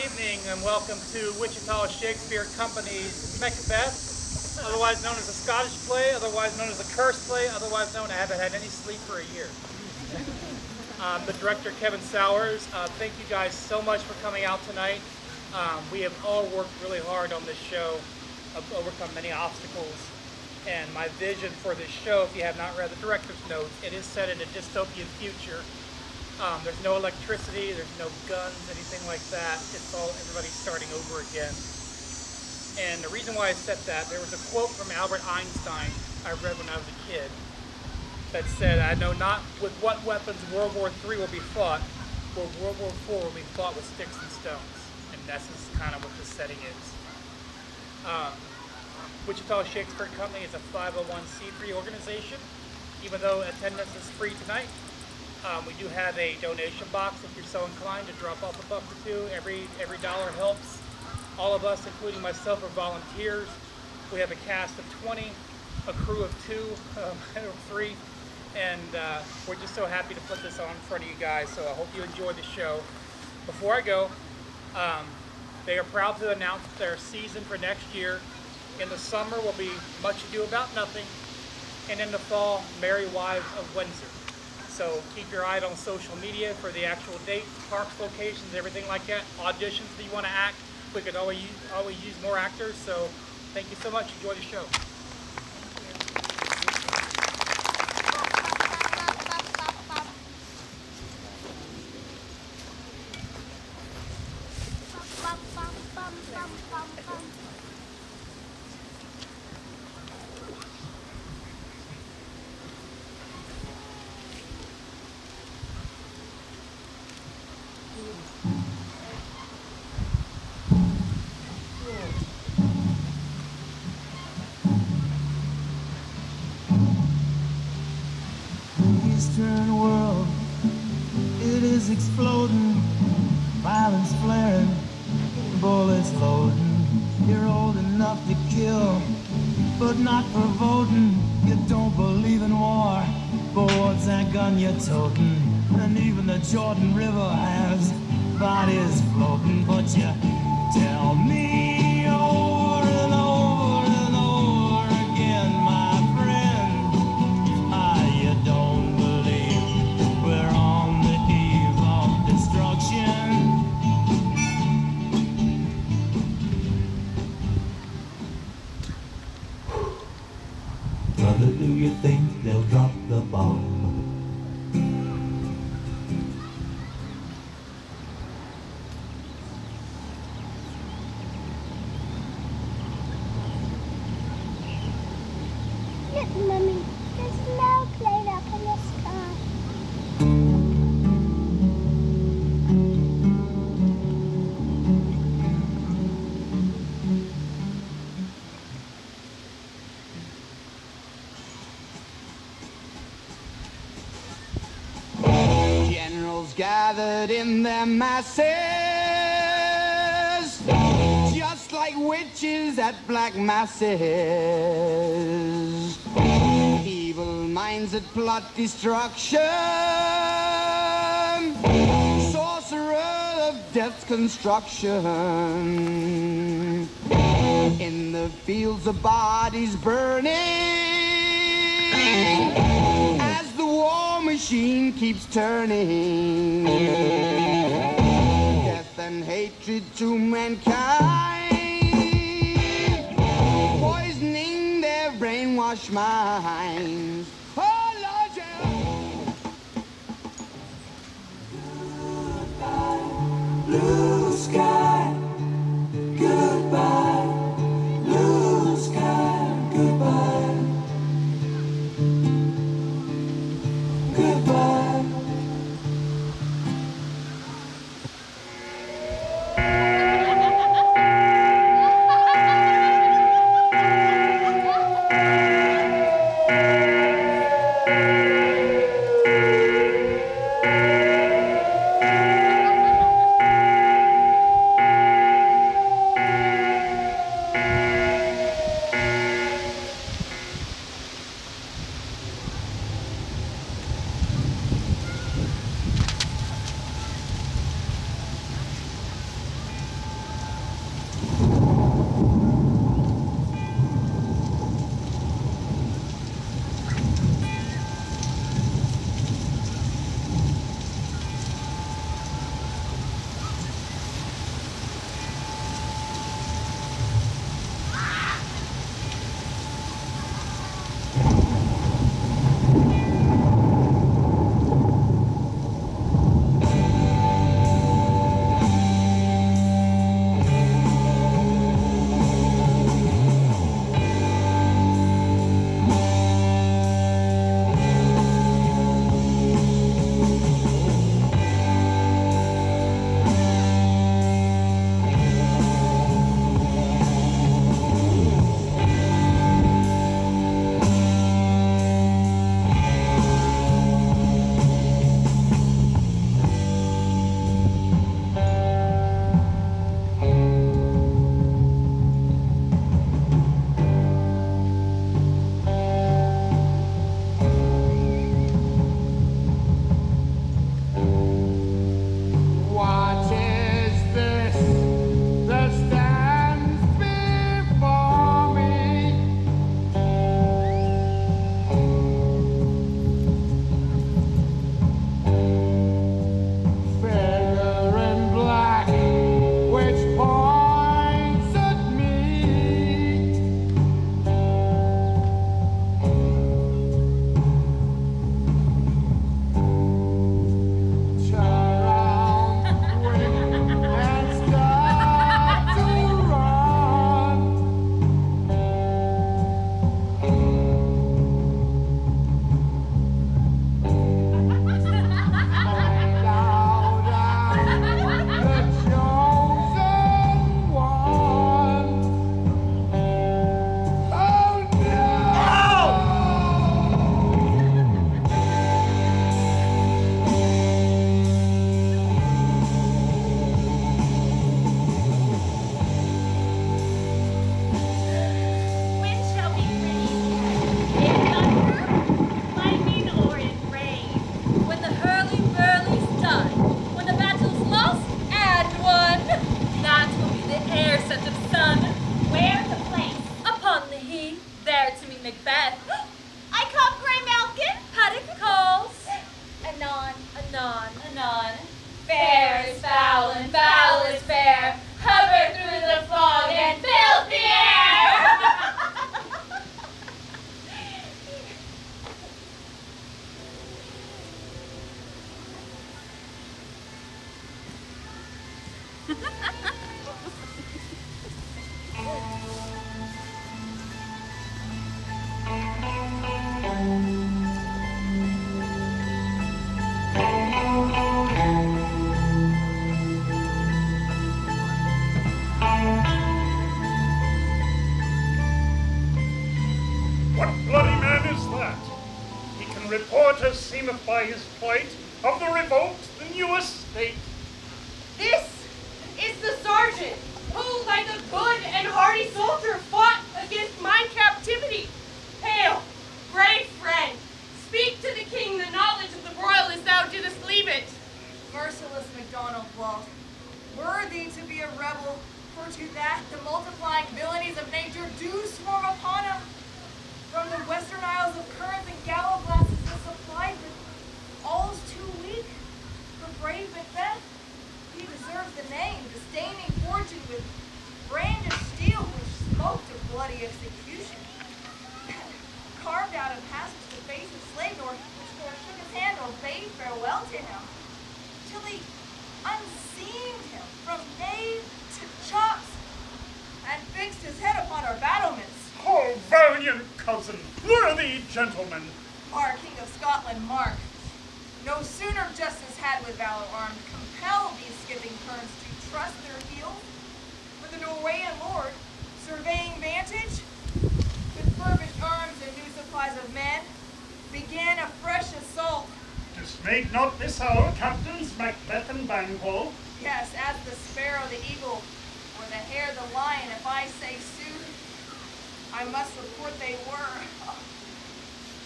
evening and welcome to Wichita Shakespeare Company's Macbeth, otherwise known as a Scottish play, otherwise known as a curse play, otherwise known as I haven't had any sleep for a year. The director, Kevin Sowers, thank you guys so much for coming out tonight. We have all worked really hard on this show, overcome many obstacles, and my vision for this show, if you have not read the director's notes, it is set in a dystopian future. There's no electricity, there's no guns, anything like that. It's all, everybody's starting over again. And the reason why I said that, there was a quote from Albert Einstein I read when I was a kid that said, "I know not with what weapons World War III will be fought, but World War IV will be fought with sticks and stones." And that's just kind of what the setting is. Wichita Shakespeare Company is a 501c3 organization. Even though attendance is free tonight, we do have a donation box if you're so inclined to drop off $1 or $2. Every dollar helps. All of us, including myself, are volunteers. We have a cast of 20, a crew of 2, or 3, and we're just so happy to put this on in front of you guys. So I hope you enjoy the show. Before I go, they are proud to announce their season for next year. In the summer will be Much Ado About Nothing, and in the fall, Merry Wives of Windsor. So keep your eye on social media for the actual dates, parks, locations, everything like that. Auditions that you want to act. We could always use more actors. So thank you so much. Enjoy the show. Eastern world, it is exploding, violence flaring, bullets loading. You're old enough to kill, but not for voting. You don't believe in war, but what's that gun you're toting? And even the Jordan River has bodies floating. But you tell me over and over and over again, my friend, you don't believe we're on the eve of destruction. Brother, do you think they'll drop the bomb? Look, Mummy, there's no plane up in the sky. Generals gathered in their masses, just like witches at black masses. Evil minds that plot destruction, sorcerer of death's construction. In the fields of bodies burning, as the war machine keeps turning. Death and hatred to mankind, poisoning their brainwashed minds. Oh, Lord, yeah. Goodbye, blue sky. Goodbye, blue sky. Goodbye. Goodbye. What bloody man is that? He can report, as seemeth by his plight, of the revolt, the new estate. This is the sergeant who, like a good and hardy soldier, fought against my captivity. Hail, brave friend, speak to the king the knowledge of the broil as thou didst leave it. Merciless MacDonald Walt, worthy to be a rebel, for to that the multiplying villainies of nature do swarm upon him. From the western isles of currents and gallowglasses is supplied, but all's too weak for brave Macbeth. He deserves the name, disdaining fortune with brandished steel which smoked a bloody execution. Carved out a passage to face his slave, nor shook his hand or bade farewell to him, till he unseamed him from nave to chops, and fixed his head upon our battlements. Oh, valiant cousin, worthy gentleman! Our King of Scotland, Mark, no sooner justice had with valor armed, compelled these skipping kerns to trust their heels, but the Norwegian lord, surveying vantage, with furbished arms and new supplies of men, began a fresh assault. Dismayed not this hour, Captains Macbeth and Banquo. Yes, as the sparrow the eagle, or the hare the lion, if I say sooth, I must report they were.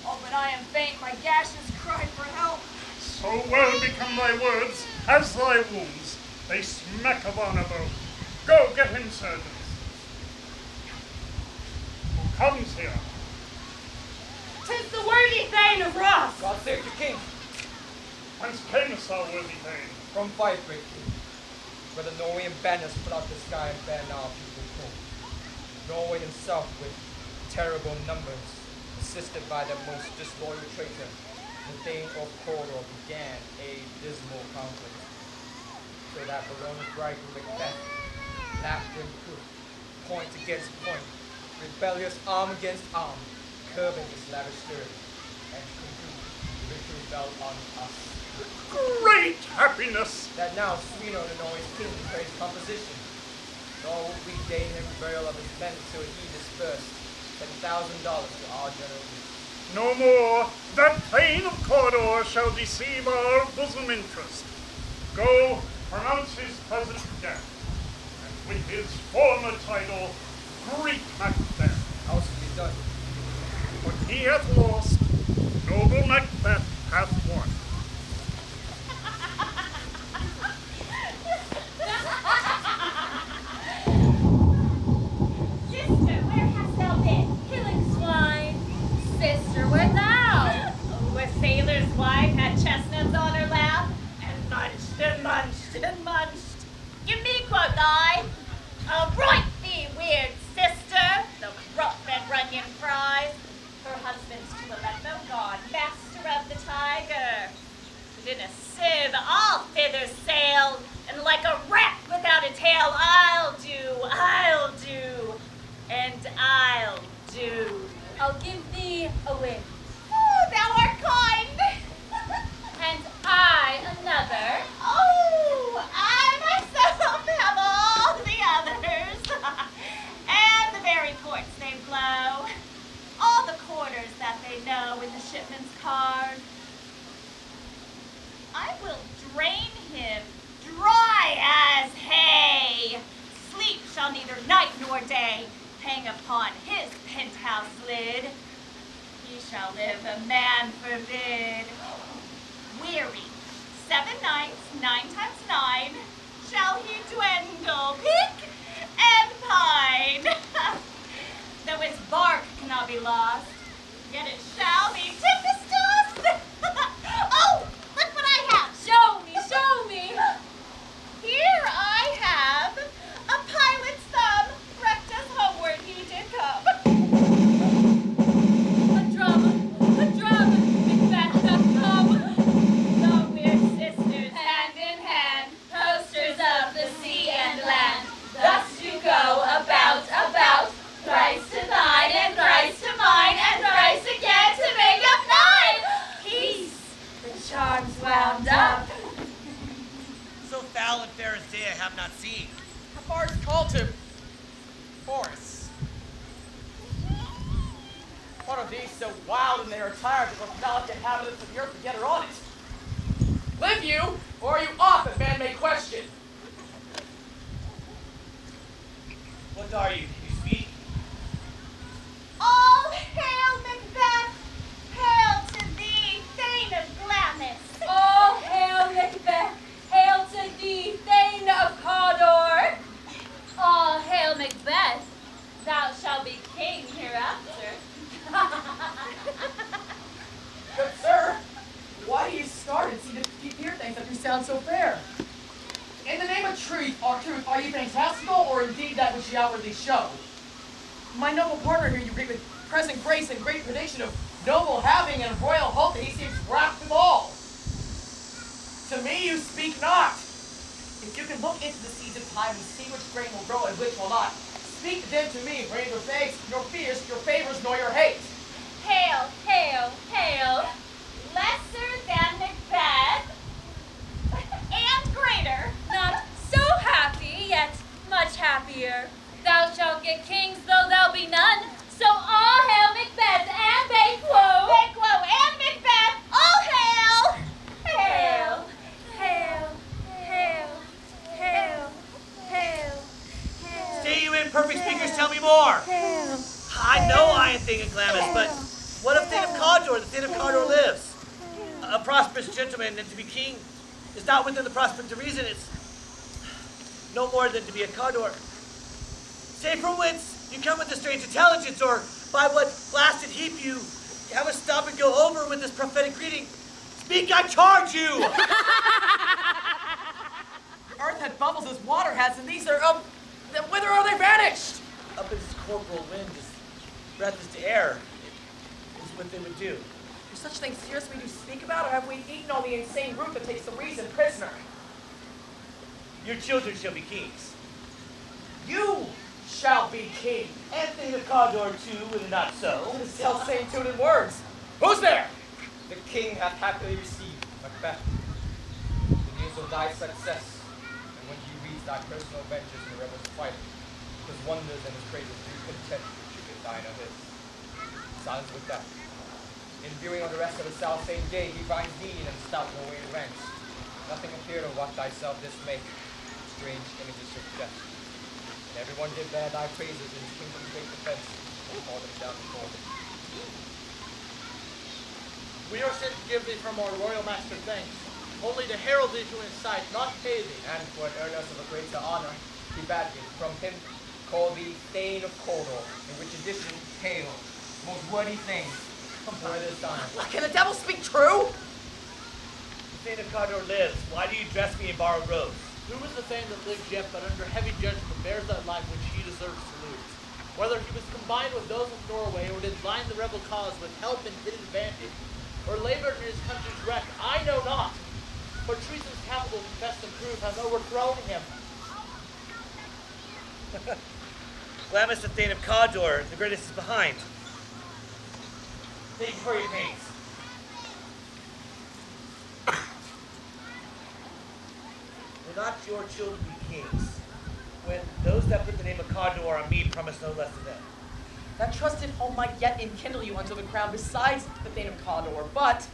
Oh, but I am faint, my gashes cry for help. So well become thy words as thy wounds. They smack upon a bow. Go, get him, surgeons. Who comes here? 'Tis the worthy Thane of Ross. God save the king. Whence camest thou, worthy Thane? From Firebreak, where the Norwegian banners flood the sky and ban our people home. Norway himself with terrible numbers, assisted by the most disloyal traitor, the Thane of Cawdor, began a dismal conflict, so that Verona's bridegroom Macbeth lapped in proof, point against point, rebellious arm against arm, curbing his lavish spirit, and conclude the victory fell on us. Great happiness! That now Sweno the Norway's king praised composition, nor would we deign him burial of his men till he dispersed $10,000 to our general use. No more. That Thane of Cawdor shall deceive our bosom interest. Go, pronounce his present death, and with his former title, greet Macbeth. How should be done? What he hath lost, noble Macbeth hath won. Sister, where hast thou been? Killing swine. Sister, where thou? Oh, a sailor's wife had chestnuts on her lap, and munched and munched and munched. Give me, quoth I. Right thee, weird sister, the rough and runyon prize. Her husband's to a Leto god, master of the tiger. But in a sieve, all thither sailed, and like a rat without a tail, I'll do, and I'll do. I'll give thee a wind. Oh, thou art kind. And I another. Oh, I myself have all the others. And the very ports they blow. All the quarters that they know in the shipman's card. I will drain him dry as hay. Sleep shall neither night nor day hang upon his penthouse lid. He shall live a man forbid. Weary, 7 nights, 9 times 9, shall he dwindle, peak and pine. Though his bark cannot be lost, yet it shall be tempest-tossed. Oh, look what I have. Show me, show me. Here I have a pilot's thumb, wrecked as homeward he did come. A drum, Macbeth doth come. The weird sisters, hand in hand, posters of the sea and wound up. So foul and fair as day I have not seen. How far is called to forests? What are these so wild in their attire that will not the inhabitants of the earth together on it? Live you, or are you off that man may question? What are you? Can you speak? All hail Macbeth! Hail to thee, Thane of Glamis! All hail Macbeth! Hail to thee, Thane of Cawdor! All hail Macbeth! Thou shalt be king hereafter. Good sir, why do you start and seem to hear things that do sound so fair? In the name of truth, are you fantastical or indeed that which you outwardly show? My noble partner here you greet with present grace and great prediction of noble having and royal hope that he seems wrapped withal. To me you speak not. If you can look into the seeds of time and see which grain will grow and which will not, speak then to me, for neither thanks, nor fears, your favors, nor your hate. Hail, hail, hail! Lesser than Macbeth, and greater. Not so happy, yet much happier. Thou shalt get kings, though thou be none. So all hail Macbeth and Banquo! Banquo and Macbeth, all hail! Hail, hail, hail, hail, hail, hail. Stay you in, perfect speakers, tell me more. I know I am Thane of Glamis, but what of Thane of Cawdor? The Thane of Cawdor lives. A prosperous gentleman, and to be king is not within the prospect of reason. It's no more than to be a Cawdor. Say from whence you come with this strange intelligence, or by what blasted heap you have us stop and go over with this prophetic greeting. Speak, I charge you! The earth had bubbles as water has, and these are then whither are they vanished? Up in this corporal wind, this breath is to air. Is what they would do. Do such things seriously do speak about, or have we eaten on the insane root that takes the reason prisoner? Your children shall be kings. You shall be king. And Thane of Cawdor too, and not so. The self-same tune in words. Who's there? The king hath happily received Macbeth. The news of thy success, and when he reads thy personal adventures in the rebels' fight, his wonders and his praises do content should get thine of his. Silence with that. In viewing on the rest of the south same day, he finds thee in stout Norwegian ranks. Nothing appeared of what thyself didst make, strange images suggest. And everyone did bear thy praises in his kingdom's great defense, and call them down before thee. We are sent to give thee from our royal master thanks, only to herald thee to his sight, not pay thee. And for an earnest of a greater honor, he bade me from him call thee Thane of Cawdor, in which edition hail, most worthy things, for this time. Can the devil speak true? The Thane of Cawdor lives. Why do you dress me in borrowed robes? Who is the Thane that lives yet, but under heavy judgment bears that life which he deserves to lose? Whether he was combined with those of Norway, or did blind the rebel cause with help and hidden advantage, or labored in his country's wreck, I know not. For treason's capital confessed and proved has overthrown him. Glamis, the Thane of Cawdor, the greatest is behind. Thank you for your pains. Will not your children be kings, when those that put the name of Cawdor on me promise no less than them? That trusted home might yet enkindle you unto the crown besides the Thane of Cawdor, but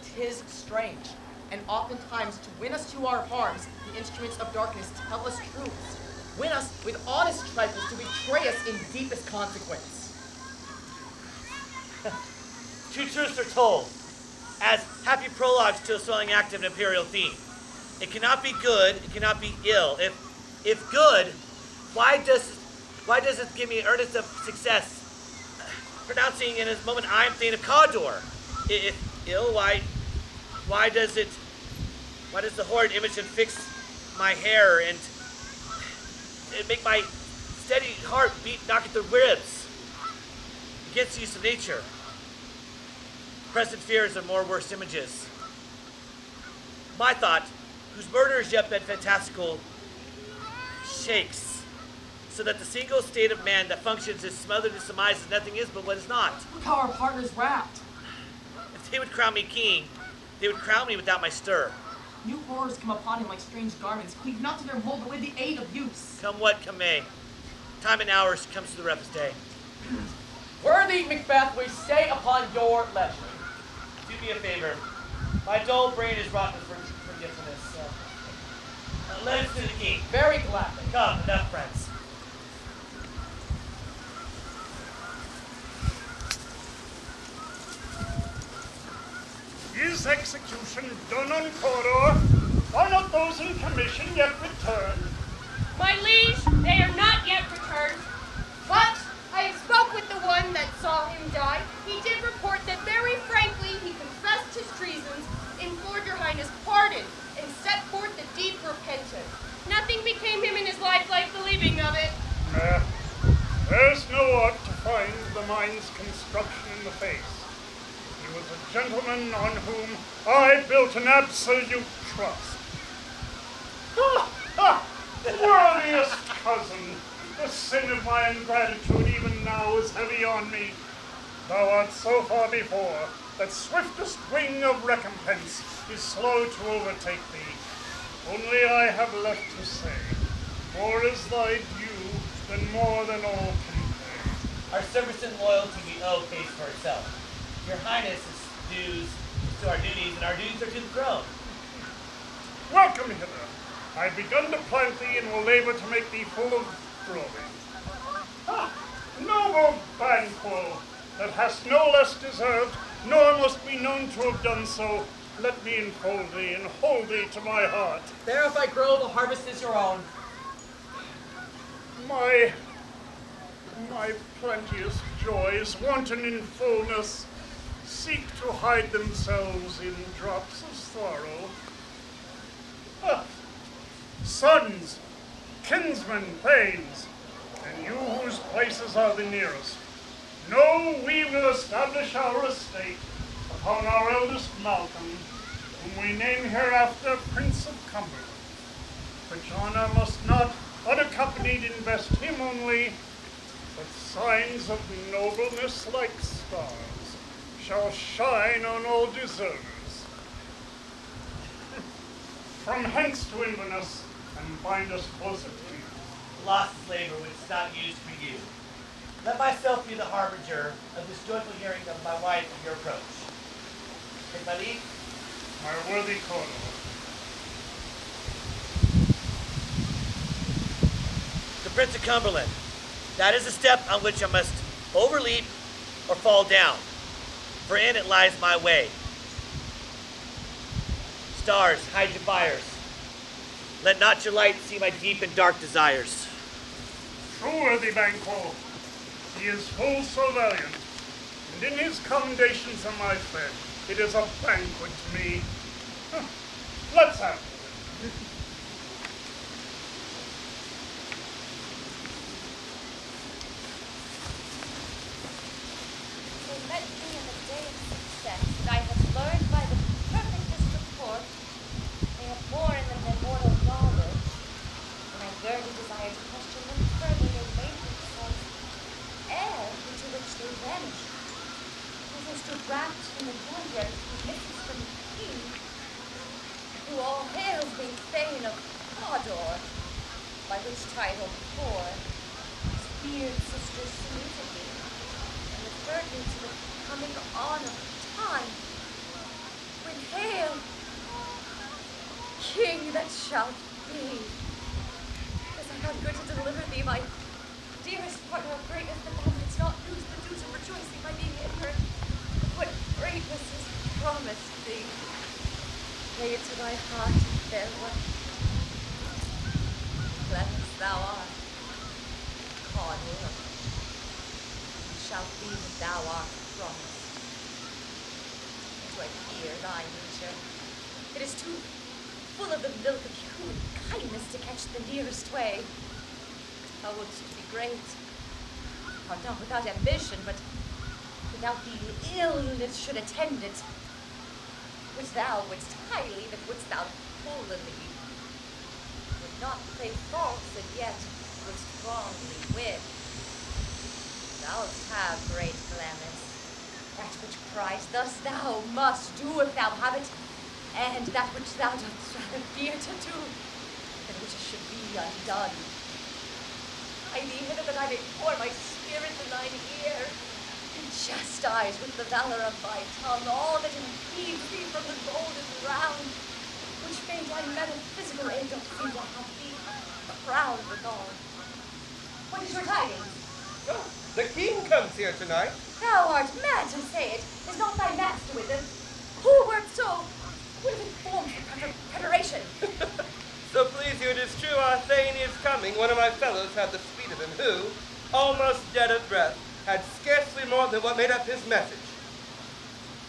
'tis strange, and oftentimes to win us to our harms, the instruments of darkness tell us truths. Win us with honest trifles to betray us in deepest consequence. Two truths are told, as happy prologues to a swelling act of an imperial theme. It cannot be good, it cannot be ill. If good, why does it give me earnest of success, pronouncing in his moment I am Thane of Cawdor? If ill, why does the horrid image fix my hair and make my steady heart beat knock at the ribs against the use of nature? Present fears are more worse images. My thought, whose murder is yet been fantastical, shakes, so that the single state of man that functions is smothered and surmises nothing is but what is not. Look how our partner's wrapped. If they would crown me king, They would crown me without my stir. New horrors come upon him like strange garments, cleave not to their mold, but with the aid of use. Come what come may. Time and hours comes to the roughest day. Worthy Macbeth, we stay upon your leisure. Do me a favor. My dull brain is rotten for forgetfulness. Let us to the king. Very gladly. Come, enough friends. Is execution done on Cawdor? Are not those in commission yet returned? My liege, they are not yet returned. But I spoke with the one that saw him die. He did report that very frankly he confessed his treasons, implored your highness pardon, and set forth a deep repentance. Nothing became him in his life like the leaving of it. There's no art to find the mind's construction in the face. He was a gentleman on whom I built an absolute trust. Worthiest cousin, the sin of my ingratitude even now is heavy on me. Thou art so far before that swiftest wing of recompense is slow to overtake thee. Only I have left to say, more is thy due than more than all can pay. Our service and loyalty we owe pays for itself. Your highness is dues to our duties, and our duties are to the throne. Welcome hither. I've begun to plant thee and will labor to make thee full of glory. Noble Banquo, that hast no less deserved, nor must be known to have done so, let me enfold thee and hold thee to my heart. There if I grow, the harvest is your own. My plenteous joys, wanton in fullness, seek to hide themselves in drops of sorrow. Sons, kinsmen, thanes, and you whose places are the nearest, know we will establish our estate upon our eldest Malcolm, whom we name hereafter Prince of Cumberland, which honor must not unaccompanied invest him only, but signs of nobleness like stars shall shine on all deserters. From hence to Inverness, and bind us closer to you. Lost labor which is not used for you. Let myself be the harbinger of this joyful hearing of my wife of your approach. Take my leave. My worthy Cawdor. The Prince of Cumberland. That is a step on which I must overleap or fall down, for in it lies my way. Stars, hide your fires. Let not your light see my deep and dark desires. True, worthy Banquo, he is full so valiant, and in his commendations am I fed. It is a banquet to me. Let's have it. They met me in the day of success, and I have learned by the perfectest report. They have more in them than mortal knowledge. When I learned a desire to question them further, they made themselves air into which they vanished. As I stood wrapped in the wonder and misses from the king, who all hails being Thane of Cawdor, by which title before his weird sister saluted me, and referred me to the coming on of time, when hail, King that shalt be. As I got good to deliver thee, my dearest partner of greatness, that thou didst not lose the dues of rejoicing by being in her, of what greatness is promised thee. Lay it to thy heart and farewell. Clemens thou art, Cawdor, shalt be what thou art promised. Do I fear thy nature? It is too full of the milk of human kindness to catch the nearest way. Thou wouldst be great, or not without ambition, but without the illness should attend it, which thou wouldst highly, but wouldst thou holily, would not play false, and yet wouldst wrongly win. Thou'lt have great Glamis, That which cries thus thou must do if thou have it, and that which thou dost rather fear to do, than which it should be undone. Hie thee hither that I may pour my spirit in thine ear, and chastise with the valor of my tongue all that impedes thee from the golden round, which fate and metaphysical aid doth seem to have thee crowned withal. What is your tidings? Oh, the king comes here tonight. Thou art mad to say it. Is not thy master with him? Who wert so would have informed for preparation? So please you, it is true our Thane is coming. One of my fellows had the speed of him, who, almost dead of breath, had scarcely more than what made up his message.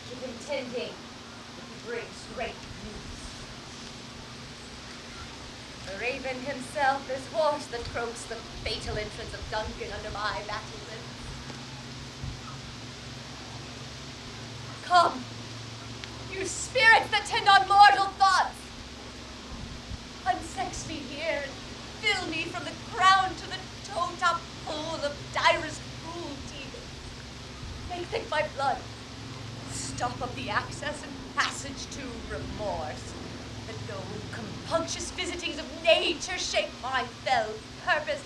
Keep intending he brings great news. The raven himself is horse that croaks the fatal entrance of Duncan under my battlements. Come, you spirits that tend on mortal thoughts, unsex me here and fill me from the crown to the toe-top full of direst cruelty. Make thick my blood, stop up the access and passage to remorse, that no compunctious visitings of nature shape my fell purpose,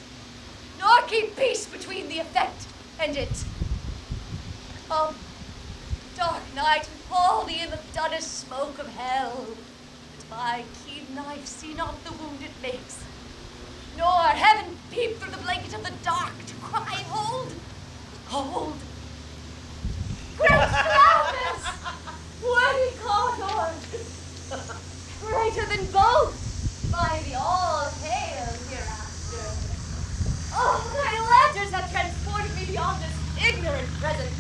nor keep peace between the effect and it. Come, dark night, and haul thee in the dunnest smoke of hell, that my keen knife see not the wound it makes, nor heaven peep through the blanket of the dark to cry, hold, hold. Great Clovis! Worthy Cawdor! Greater than both, by the all hail hereafter. Oh, thy letters have transported me beyond this ignorant present,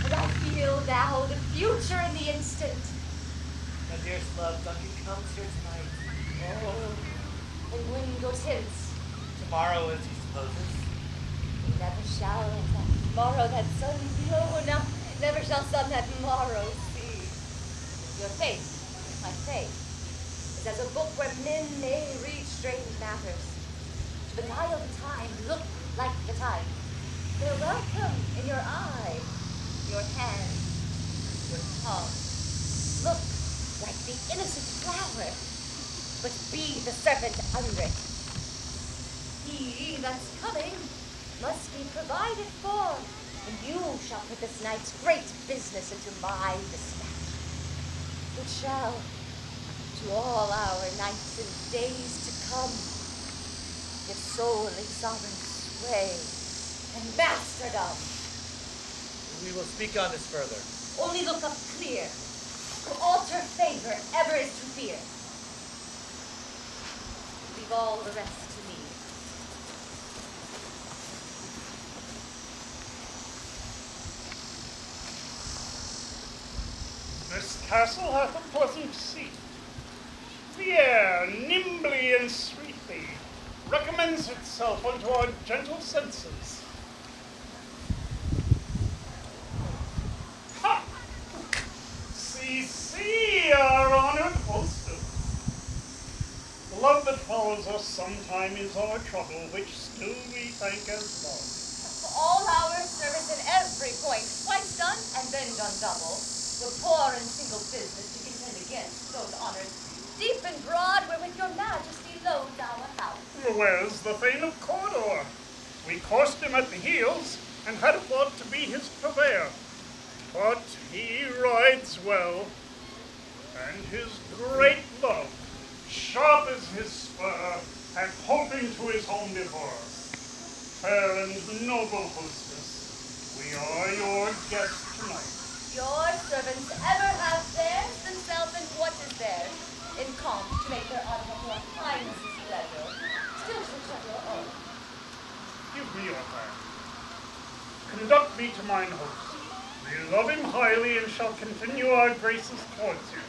and I feel now the future in the instant. My dearest love, Duncan comes here tonight. Oh, and when goes hence? Tomorrow, as he supposes. Never shall that morrow that sun never shall sun that morrow see. Your faith, my faith, is as a book where men may read strange matters. To beguile the time, look like the time. They're welcome in your eye, your hand, your tongue. Look like the innocent flower, but be the serpent under it. He that's coming must be provided for, and you shall put this night's great business into my dispatch, which shall, to all our nights and days to come, give solely sovereign sway and masterdom. We will speak on this further. Only look up clear. To alter favor ever is to fear. Leave all the rest to me. This castle hath a pleasant seat. The air, nimbly and sweetly, recommends itself unto our gentle senses. Ha! See, our honored hostess. The love that follows us sometime is our trouble, which still we thank as love. For all our service in every point, twice done and then done double, the poor and single business to contend against those honors deep and broad wherewith your majesty loads our house. Where's the Thane of Cawdor? We coursed him at the heels, and had thought to be his purveyor. But he rides well, and his great love, sharp as his spur, and hoping to his home before us. Fair and noble hostess, we are your guests tonight. Your servants ever have theirs themselves, and what is theirs? In calm to make their honor of your highness's pleasure. Still should shut your own. Give me your hand. Conduct me to mine host. We love him highly, and shall continue our graces towards you.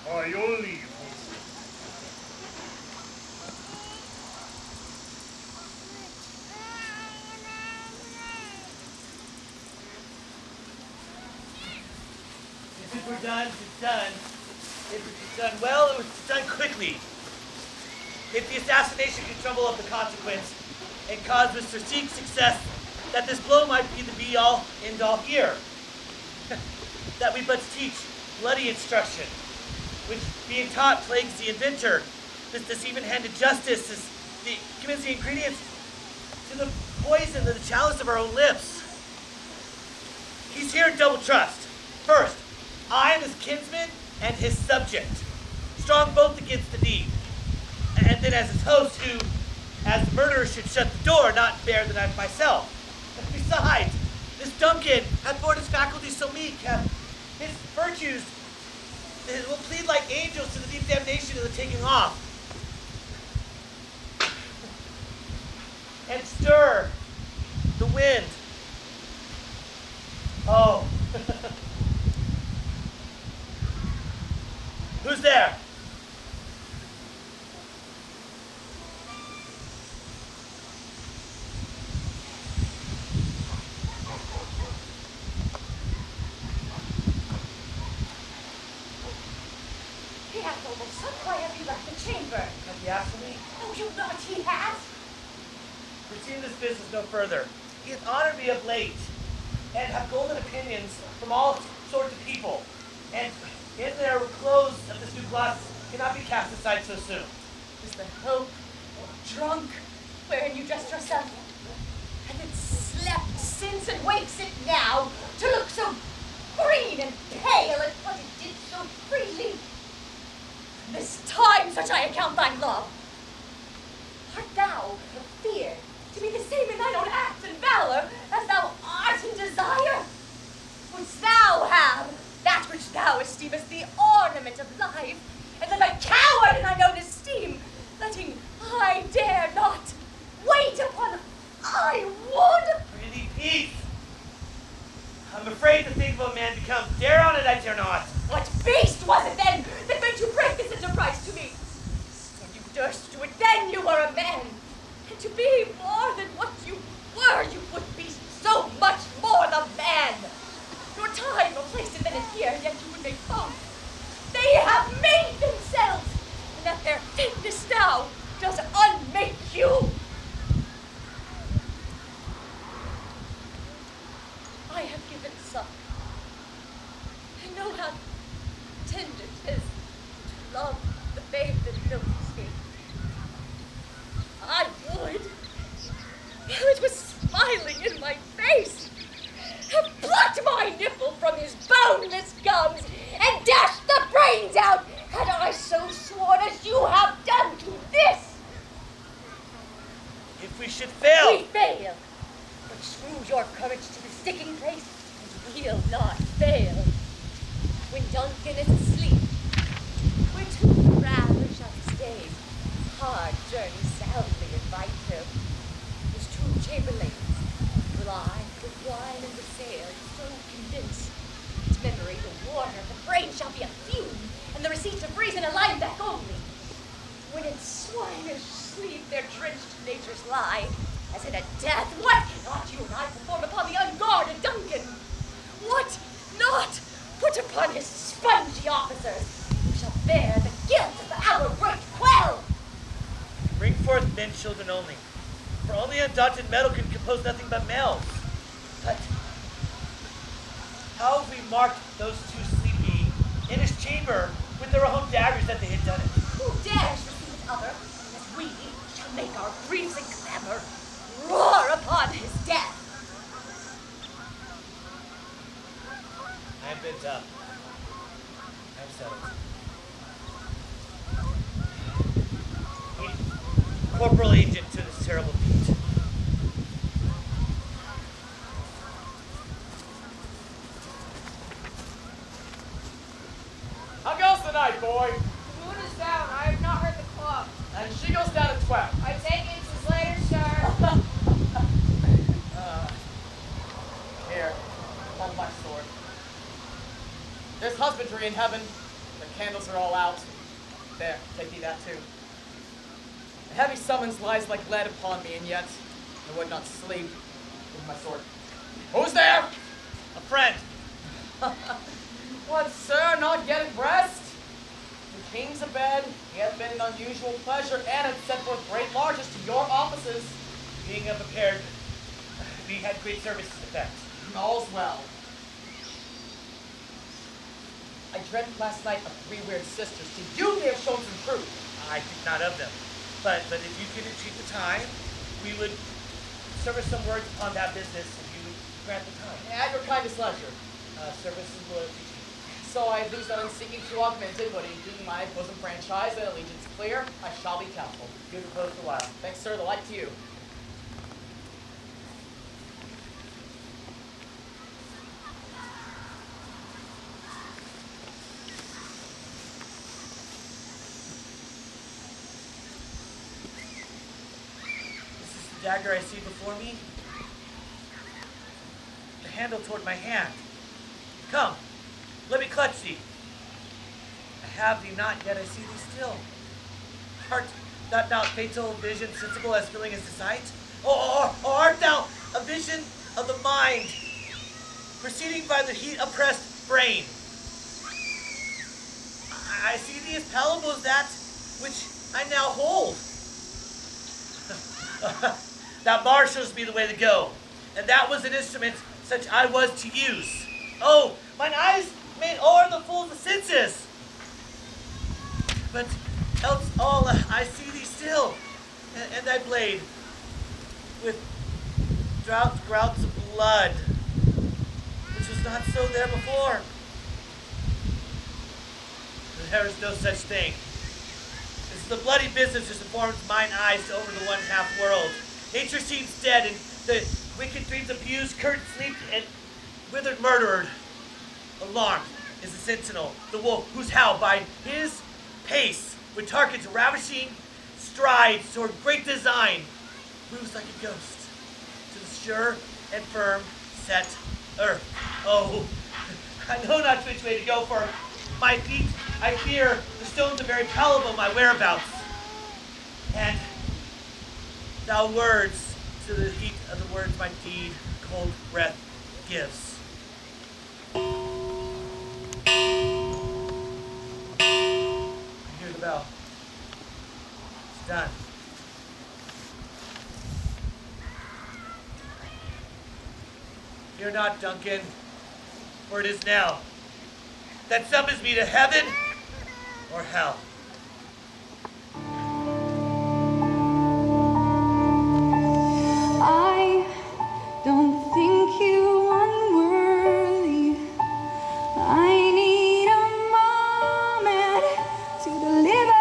By your leave, hostess. If it were done, it's done. If it was done well, it was done quickly. If the assassination could trouble up the consequence and cause Mr. Seek's success, that this blow might be the be-all, end-all here. that we but teach bloody instruction, which being taught plagues the inventor. This even-handed justice gives the ingredients to the poison to the chalice of our own lips. He's here in double trust. First, I am his kinsman and his subject, strong both against the deed. And then as his host, who, as the murderer, should shut the door, not bear the knife myself. Besides, this Duncan hath borne his faculties so meek, hath his virtues will plead like angels to the deep damnation of the taking off. And stir the wind. Oh. Who's there? He hath almost sunk. Why have you left the chamber? Have you asked for me? Oh, you not he has? Proceed this business no further. He hath honored me of late, and have golden opinions from all sorts of people, and in their clothes of this new gloss cannot be cast aside so soon. Is the hope drunk wherein you dressed yourself? And it slept since and wakes it now to look so green and pale at what it did so freely. This time such I account thy love. Art thou of fear to be the same in thine own acts and valor as thou art in desire? Wouldst thou have that which thou esteemest the ornament of life, and then a coward in thine own esteem, letting I dare not wait upon I would? Prithee, peace! I'm afraid to think of a man become. Dare on it, I dare not. What beast was it then that made you break this enterprise to me? When you durst do it, then you were a man. And to be more than what you were, you would be so much more the man. Your time or place and then is here, yet you would make both. They have made themselves, and that their faintness now does unmake you. I have given suck. I know how tender 'tis to love the babe that milks me. I would, while it was smiling in my face, have plucked my nipple from his boneless gums and dashed the brains out, had I so sworn as you have done to this. If we should fail. We fail, but screw your courage to the sticking place, and we'll not fail. When Duncan is asleep, where to rather shall stay, hard journey soundly invite him. His true chamberlains will I, with wine and the sail, so convince its memory the water, the brain shall be a fume, and the receipts of reason a line back only. When in swinish sleep their drenched natures lie, as in a death, what cannot you and I perform upon the unguarded Duncan? What not put upon his spongy officers, who shall bear the guilt of our great quell? Bring forth men children only, for only undaunted metal can compose nothing but males. But how have we marked those two sleepy in his chamber with their own daggers that they had done it? Who dares receive each other, unless we shall make our griefs and clamor roar upon his death? I am bent up. I am settled. Need corporal agent to this terrible feat. How goes the night, boy? The moon is down. I have not heard the clock. And she goes down at 12. I take it it's later, sir. Here, hold my sword. There's husbandry in heaven. The candles are all out. There, take thee that too. A heavy summons lies like lead upon me, and yet I would not sleep with my sword. Who's there? A friend. What, sir, not yet at rest? The king's abed, he hath been an unusual pleasure, and hath sent forth great largesse to your offices. Being unprepared, we had great service to effect. All's well. I dreamt last night of 3 weird sisters. To you, they have shown some truth. I think not of them. But if you could entreat the time, we would service some words upon that business if you would grant the time. At your kindest leisure. Service and loyalty. So I lose that in seeking to augment it, but in keeping my bosom franchise and allegiance clear, I shall be careful. Good repose a while. Thanks, sir. The like to you. The dagger I see before me, the handle toward my hand. Come, let me clutch thee. I have thee not, yet I see thee still. Art thou fatal vision sensible as filling as the sight? Or art thou a vision of the mind, proceeding by the heat oppressed brain? I see thee as palpable as that which I now hold. That bar shows me the way to go, and that was an instrument such I was to use. Oh, mine eyes made o'er the full of the senses. But else all I see thee still, and thy blade, with grouts of blood, which was not so there before. There is no such thing. This is the bloody business which informs mine eyes to over the one half world. Nature seems dead, and the wicked dreams abused, curtained sleep, and withered murdered. Alarmed is the sentinel, the wolf, whose howl by his pace, with Tarkin's ravishing strides toward great design, moves like a ghost to the sure and firm set earth. Oh, I know not which way to go, for my feet, I fear, the stones are very palpable my whereabouts. And thou words, to the heat of the words my deed cold breath gives. I hear the bell. It's done. Fear not, Duncan, for it is now that summons me to heaven or hell. I don't think you unworthy. I need a moment to deliberate.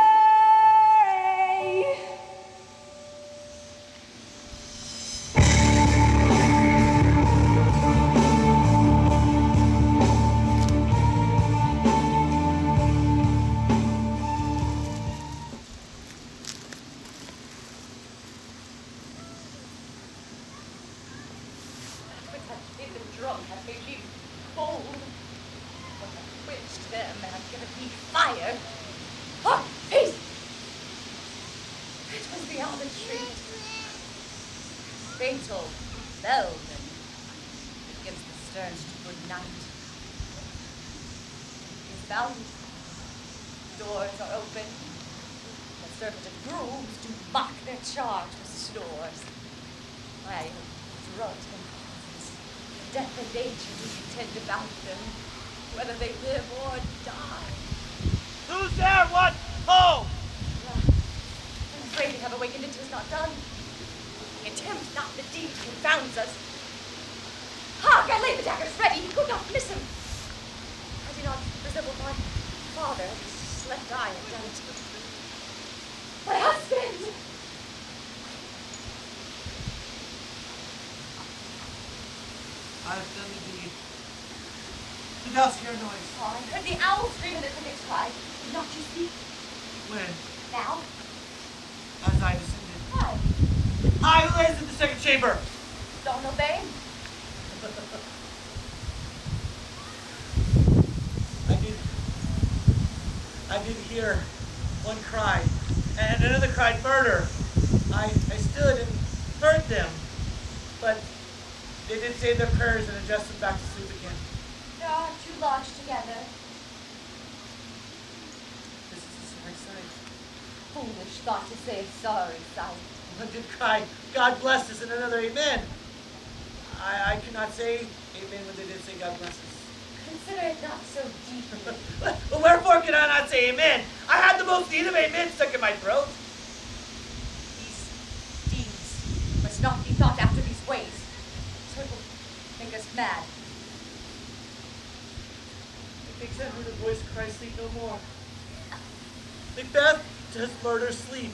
I did hear one cry, and another cried murder. I stood and heard them, but they did say their prayers and adjusted back to sleep again. There are two lodged together. This is a sorry sight. Foolish thought to say a sorry sight. One did cry, God bless us, and another amen. I cannot say amen when they did say God bless us. Consider it not so deeply. Well, wherefore can I not say amen? I had the most need of amen stuck in my throat. These deeds must not be thought after these ways, so it will make us mad. Makes that the voice cry sleep no more. Macbeth does murder sleep.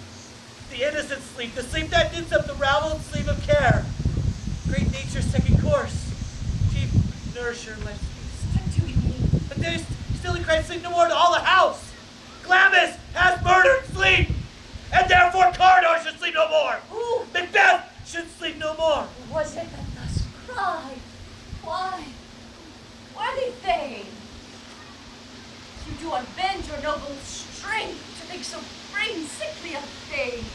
The innocent sleep, the sleep that knits up the raveled sleep of care. Great nature's second course. Chief nourisher life's feast. What do you mean? But there's still he cries sleep no more to all the house. Glamis has murdered sleep, and therefore Cardor should sleep no more. Who? Macbeth should sleep no more. Who was it that thus cried? Why? Why did they? You do unbend your noble strength to think so brain sickly of things.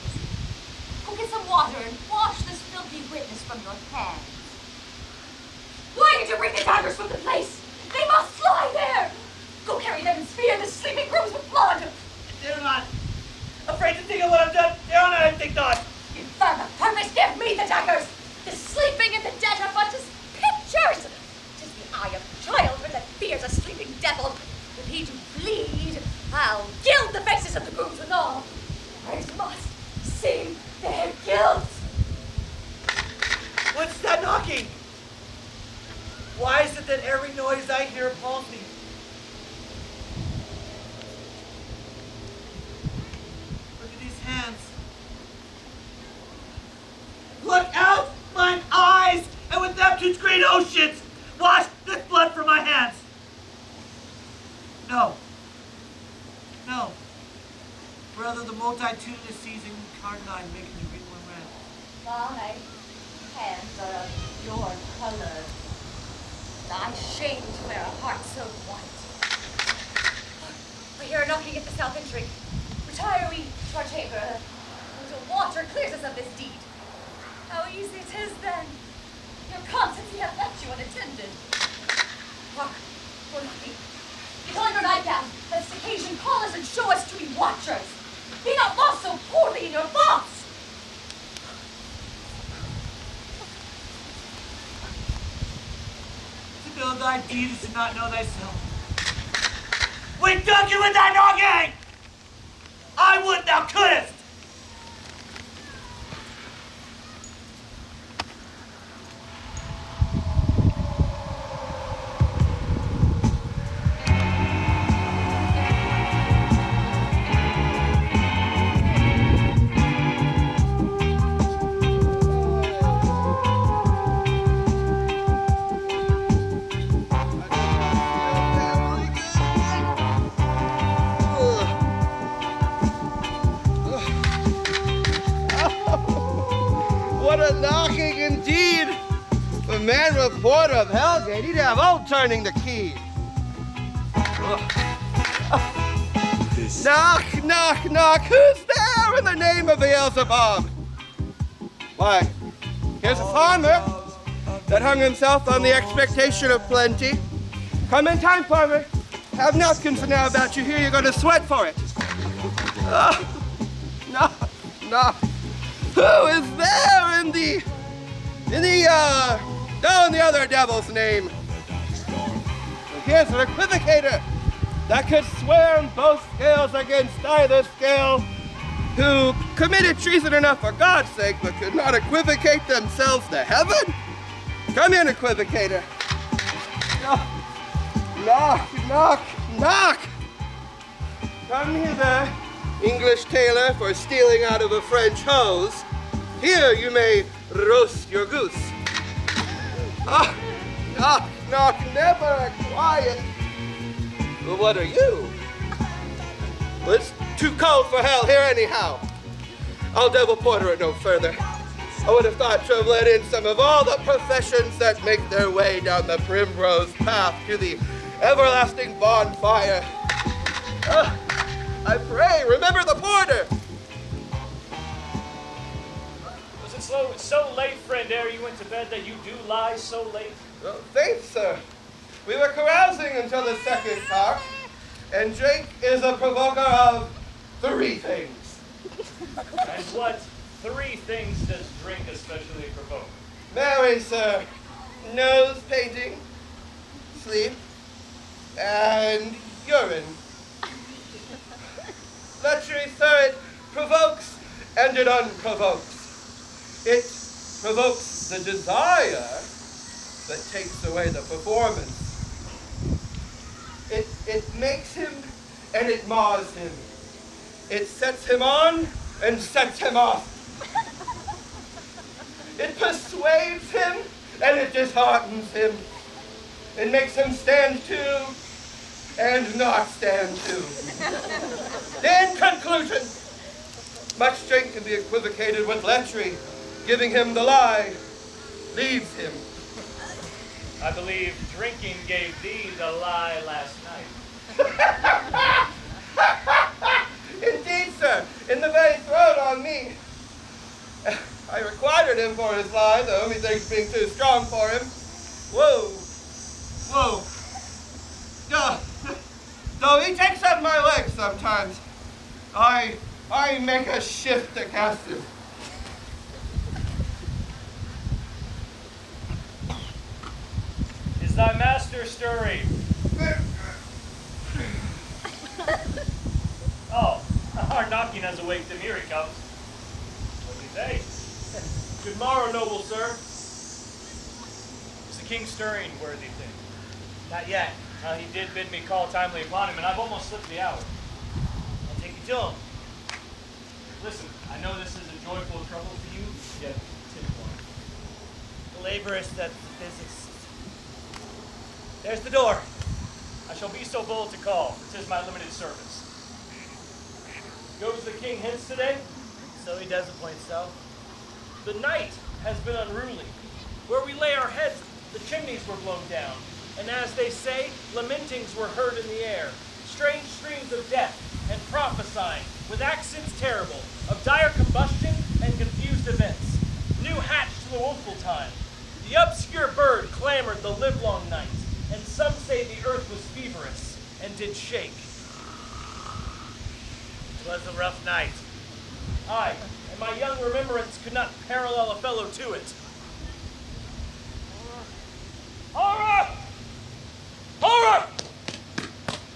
Go get some water and wash this filthy witness from your hands. Why did you bring the daggers from the place? They must lie there. Go carry them and smear the sleeping rooms with blood. They're not afraid to think of what I've done. They're on it, I think not. Infernal purpose, give me the daggers. The sleeping and the dead are but as pictures. 'Tis the eye of childhood that fears a sleeping devil. If he do bleed, I'll gild the faces of the grooms with all. It must seem their guilt. What's that knocking? Why is it that every noise I hear appalls me? Look at these hands. Look out, mine eyes, and with Neptune's great oceans, wash this blood from my hands. No. No. Rather, the multitudinous seas in Cardinal making you read one red. My hands are of your color. I shame to wear a heart so white. I hear a knocking at the south entry. Retire we to our chamber until water clears us of this deed. How easy it is then. Your constancy hath left you unattended. Hark, we're knocking. Get on your nightgown, lest occasion call us and show us to be watchers. Be not lost so poorly in your thoughts. To know thy deed is to not know thyself. Wake Duncan with thy knocking! I would thou couldst! Man reporter of Hellgate, he'd have old turning the key. Knock, knock, knock. Who's there in the name of Beelzebub? Why, here's a farmer that hung himself on the expectation of plenty. Come in time, farmer. Have napkins for now about you here. You're going to sweat for it. Knock, knock. Who is there in the other devil's name? Here's an equivocator that could swear on both scales against either scale, who committed treason enough for God's sake, but could not equivocate themselves to heaven? Come in, equivocator. Knock, knock, knock. Come hither, English tailor for stealing out of a French hose. Here you may roast your goose. Knock, knock, never quiet. Well, what are you? Well, it's too cold for hell here anyhow. I'll devil porter it no further. I would have thought to have let in some of all the professions that make their way down the primrose path to the everlasting bonfire. I pray, remember the porter. Was it so late, friend, ere you went to bed, that you do lie so late? Well, faith, sir. We were carousing until the second cock, and drink is a provoker of 3 things. And what 3 things does drink especially provoke? Marry, sir, nose painting, sleep, and urine. Lechery, sir, it provokes and it unprovokes. It provokes the desire, but takes away the performance. It makes him and it mars him. It sets him on and sets him off. It persuades him and it disheartens him. It makes him stand to and not stand to. In conclusion, much strength can be equivocated with lechery. Giving him the lie leaves him. I believe drinking gave thee the lie last night. Indeed, sir, in the very throat on me. I required him for his lie, though methinks being too strong for him. Whoa. Whoa. Though he takes up my legs sometimes, I make a shift to cast him. Is thy master stirring? Oh, our knocking has awaked him. Here he comes. What do you say? Good morrow, noble sir. Is the king stirring, worthy thing? Not yet. He did bid me call timely upon him, and I've almost slipped the hour. I'll take you to him. Listen, I know this is a joyful trouble for you, yet 'tis one. The laborist that's the physicist. There's the door. I shall be so bold to call, for 'tis my limited service. Goes the king hence today? So he does appoint so. The night has been unruly. Where we lay our heads, the chimneys were blown down, and as they say, lamentings were heard in the air, strange streams of death, and prophesying, with accents terrible, of dire combustion and confused events. New hatched to the woeful time. The obscure bird clamored the livelong night, and some say the earth was feverous, and did shake. It was a rough night. Aye, and my young remembrance could not parallel a fellow to it. Horror! Horror!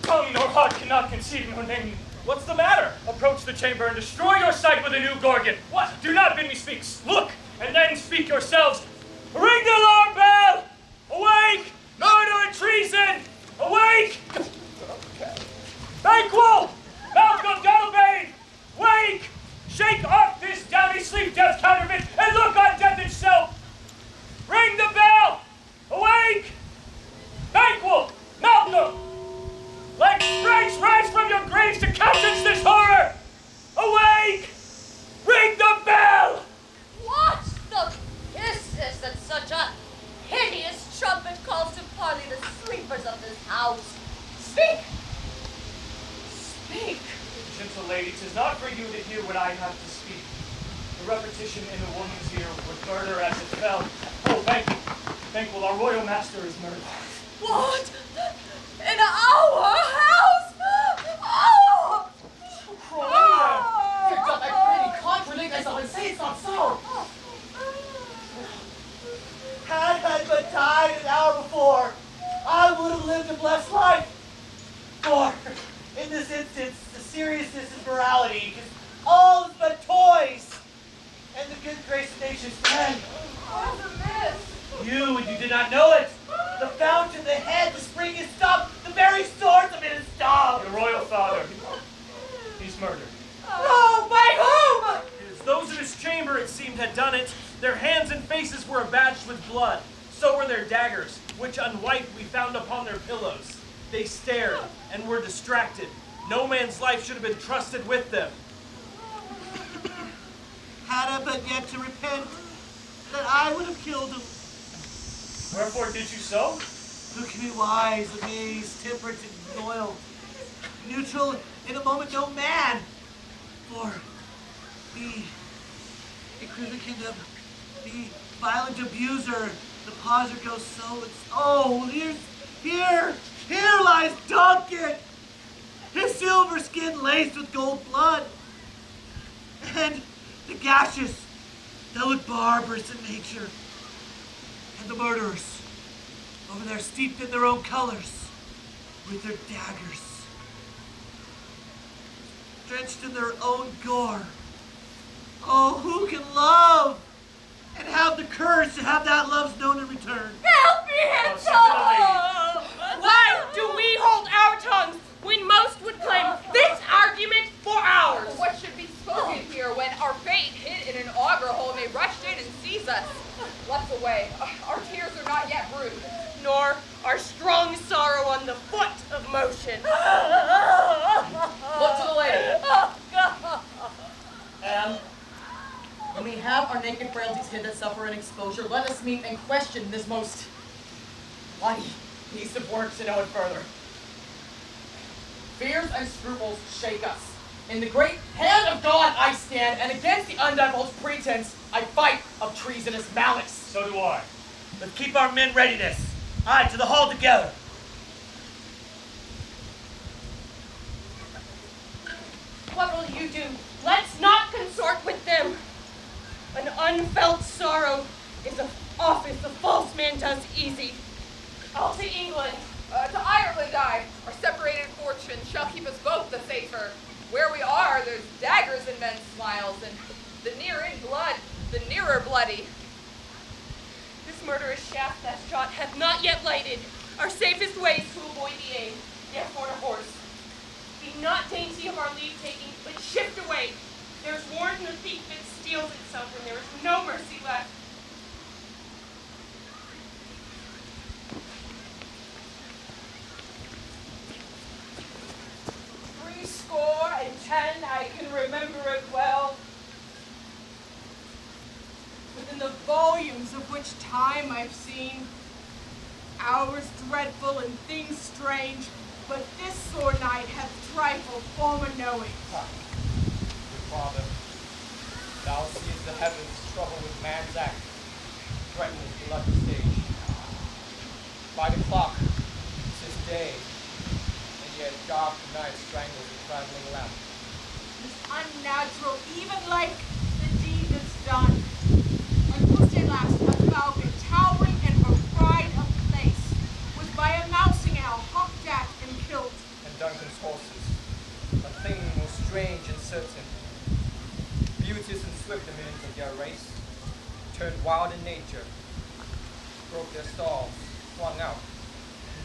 Tongue nor heart cannot conceive nor name. What's the matter? Approach the chamber and destroy your sight with a new gorgon. What? Do not bid me speak. Look, and then speak yourselves. Ring the alarm bell! Awake! Murder and treason! Awake! Banquo! Malcolm Donalbain! Wake! Shake off this downy sleep, death's counterfeit, and look on death itself! Ring the bell! Awake! Banquo! Malcolm! Like sprites rise from your graves to countenance this horror! Awake! Ring the bell! What the business that such a hideous trumpet calls to parley the sleepers of this house? Speak! Speak! Gentle lady, 'tis not for you to hear what I have to speak. The repetition in a woman's ear would murder as it fell. Oh, Banquo, our royal master is murdered. What? In our house? Oh! Picked up that pretty contradict myself and say it's not so. Had I but died an hour before, I would have lived a blessed life. For, in this instance, the seriousness is morality, because all is but toys, and the good grace of nature's friend. What's amiss? You, and you did not know it. The fountain, the head, the spring is stopped, the very source of it is stopped. Your royal father, he's murdered. Oh, by whom? It is those of his chamber, it seemed, had done it. Their hands and faces were abadged with blood. So were their daggers, which unwiped we found upon their pillows. They stared and were distracted. No man's life should have been trusted with them. Had I but yet to repent, that I would have killed him. Wherefore did you so? Who can be wise, amazed, temperate, and loyal? Neutral, in a moment, no man. For me, a cruel kingdom, the violent abuser, the pauser goes so, it's, oh, here lies Duncan, his silver skin laced with gold blood, and the gashes that look barbarous in nature, and the murderers, over there steeped in their own colors, with their daggers, drenched in their own gore. Oh, who can love and have the courage to have that love's known in return? Help me, Angela! Why do we hold our tongues when most would claim this argument for ours? What should be spoken here when our fate hid in an auger hole may rush in and seize us? Let's away. Our tears are not yet brewed. Nor our strong sorrow on the foot of motion. Look to the lady. Oh, God. And when we have our naked frailties hid that suffer in exposure, let us meet and question this most mighty piece of work to know it further. Fears and scruples shake us. In the great hand of God I stand, and against the undivulged pretense I fight of treasonous malice. So do I. Let's keep our men readiness. Aye, to the hall together. What will you do? Let's not consort with them. An unfelt sorrow is an office a false man does easy. All to England. To Ireland I. Our separated fortunes shall keep us both the safer. Where we are, there's daggers in men's smiles, and the near in blood, the nearer bloody. This murderous shaft that shot hath not yet lighted. Our safest ways to avoid the aim. Therefore to horse. Be not dainty of our leave-taking, but shift away. There is warrant in the thief that steals itself when there is no mercy left. 10, I can remember it well. Within the volumes of which time I've seen hours dreadful and things strange, but this sore night hath trifled former knowing. Good Father, thou seest the heavens trouble with man's act, threatening the lucky stage. By the clock, 'tis day, and yet dark night strangles the traveling lamp. It's unnatural, even like the deed that's done. On Tuesday last, a falcon, towering in her pride of place, was by a mousing owl hawked at and killed. And Duncan's horses, a thing most strange and certain, beauteous and swift the minutes of their race, turned wild in nature, broke their stalls, flung out,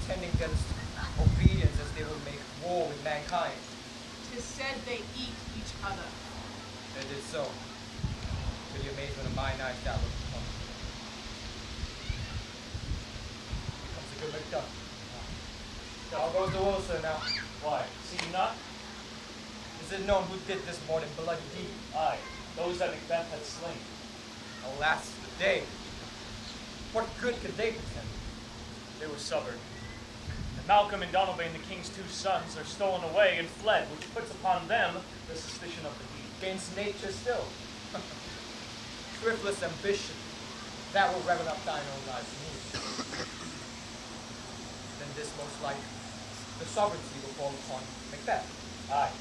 intending against obedience as they would make war with mankind. 'Tis said they eat each other. They did so, to the amazement of mine eyes that looked upon. Here comes the good Macduff. How goes the war, sir, now? Why, see you not? Is it known who did this morning bloody deed? Aye, those that Macbeth had slain. Alas, the day. What good could they pretend? They were suborned. And Malcolm and Donalbain, the king's two sons, are stolen away and fled, which puts upon them the suspicion of the deed. Against nature still. Thriftless ambition, that will revel up thine own life anew. Then this most like, the sovereignty will fall upon Macbeth. Aye,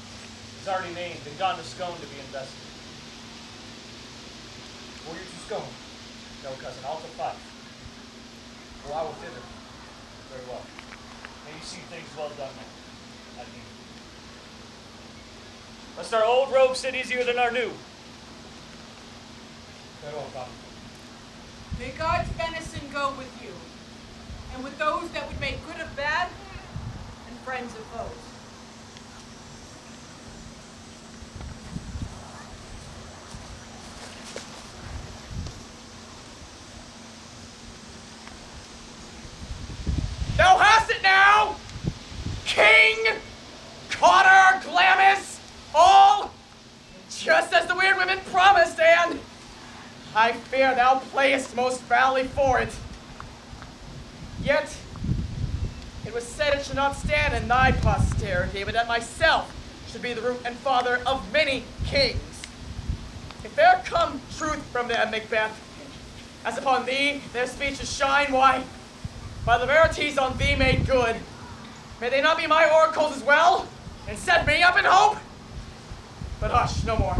he's already named and gone to Scone to be invested. Will you to Scone? No, cousin, I'll to Fife. Or I will thither. Very well. May you see things well done now. Adieu. Lest our old robe sit easier than our new. Farewell, Father. May God's benison go with you, and with those that would make good of bad, and friends of foes. Thou hast it now! King, Cotter, Glamis, all just as the weird women promised, and I fear thou playest most foully for it. Yet, it was said it should not stand in thy posterity, but that myself should be the root and father of many kings. If there come truth from them, Macbeth, as upon thee their speeches shine, why, by the verities on thee made good, may they not be my oracles as well, and set me up in hope? But hush, no more.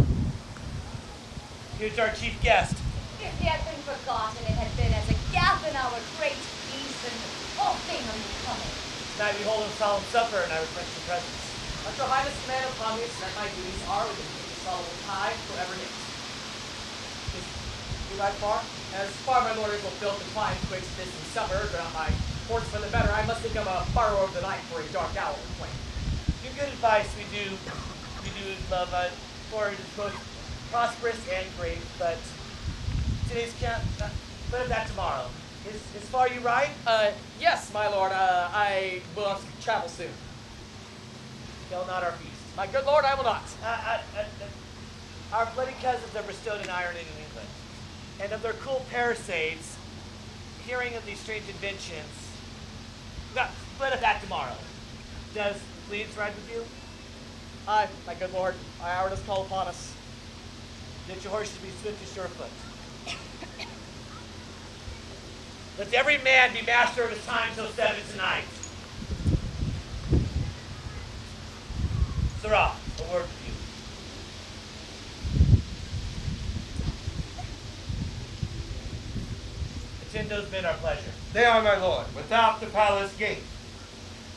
Here's our chief guest. If he had been forgotten, it had been as a gap in our great peace and all thing unbecoming. Tonight we hold a solemn supper, and I request your presence. Let your highness command upon me that my duties are within the solemn tie forever knit. Is you ride far? As far my lord is fulfilled decline twixt this and summer, but my horse for the better, I must become a borrower of the night for a dark hour or twain. Your good advice we do love, for it is both prosperous and great, but today's camp, but of that tomorrow. Is far you ride? Yes, my lord, I will travel soon. Fail not our feast. My good lord, I will not. Our bloody cousins are bestowed in iron in New England, and of their cool parasites, hearing of these strange inventions, but of that tomorrow. Does Leeds ride with you? Aye, my good lord, our hour does call upon us. That your horse should be swift as surefoot. Let every man be master of his time till 7 tonight. Sirrah, a word with you. Attend those men our pleasure. They are, my lord, without the palace gate.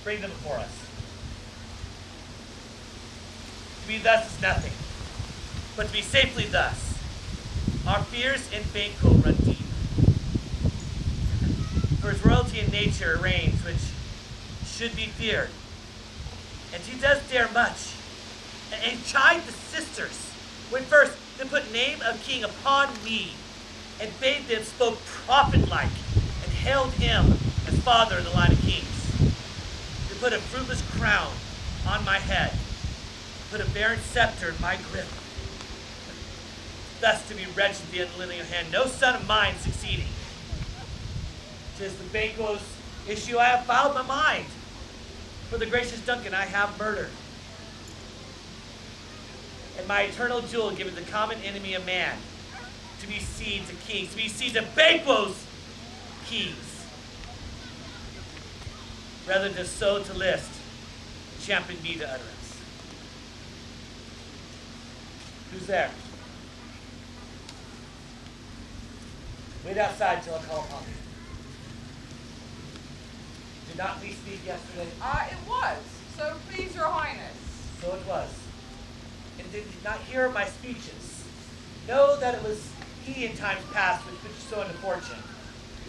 Bring them before us. To be thus is nothing, but to be safely thus. Our fears in Banquo run deep. For his royalty in nature reigns, which should be feared. And he does dare much, and chide the sisters, when first they put name of king upon me, and bade them spoke prophet-like, and hailed him as father in the line of kings. They put a fruitless crown on my head, put a barren scepter in my grip. Thus to be wrenched the unlineal hand, no son of mine succeeding. 'Tis the Banquo's issue I have filed my mind. For the gracious Duncan I have murdered. And my eternal jewel given the common enemy of man, to be seeds of kings, to be seeds of Banquo's keys. Rather than sow to list, champion be to utterance. Who's there? Wait outside till I call upon you. Did not we speak yesterday? It was. So please, your highness. So it was. And did you not hear my speeches? Know that it was he in times past which put you so into fortune,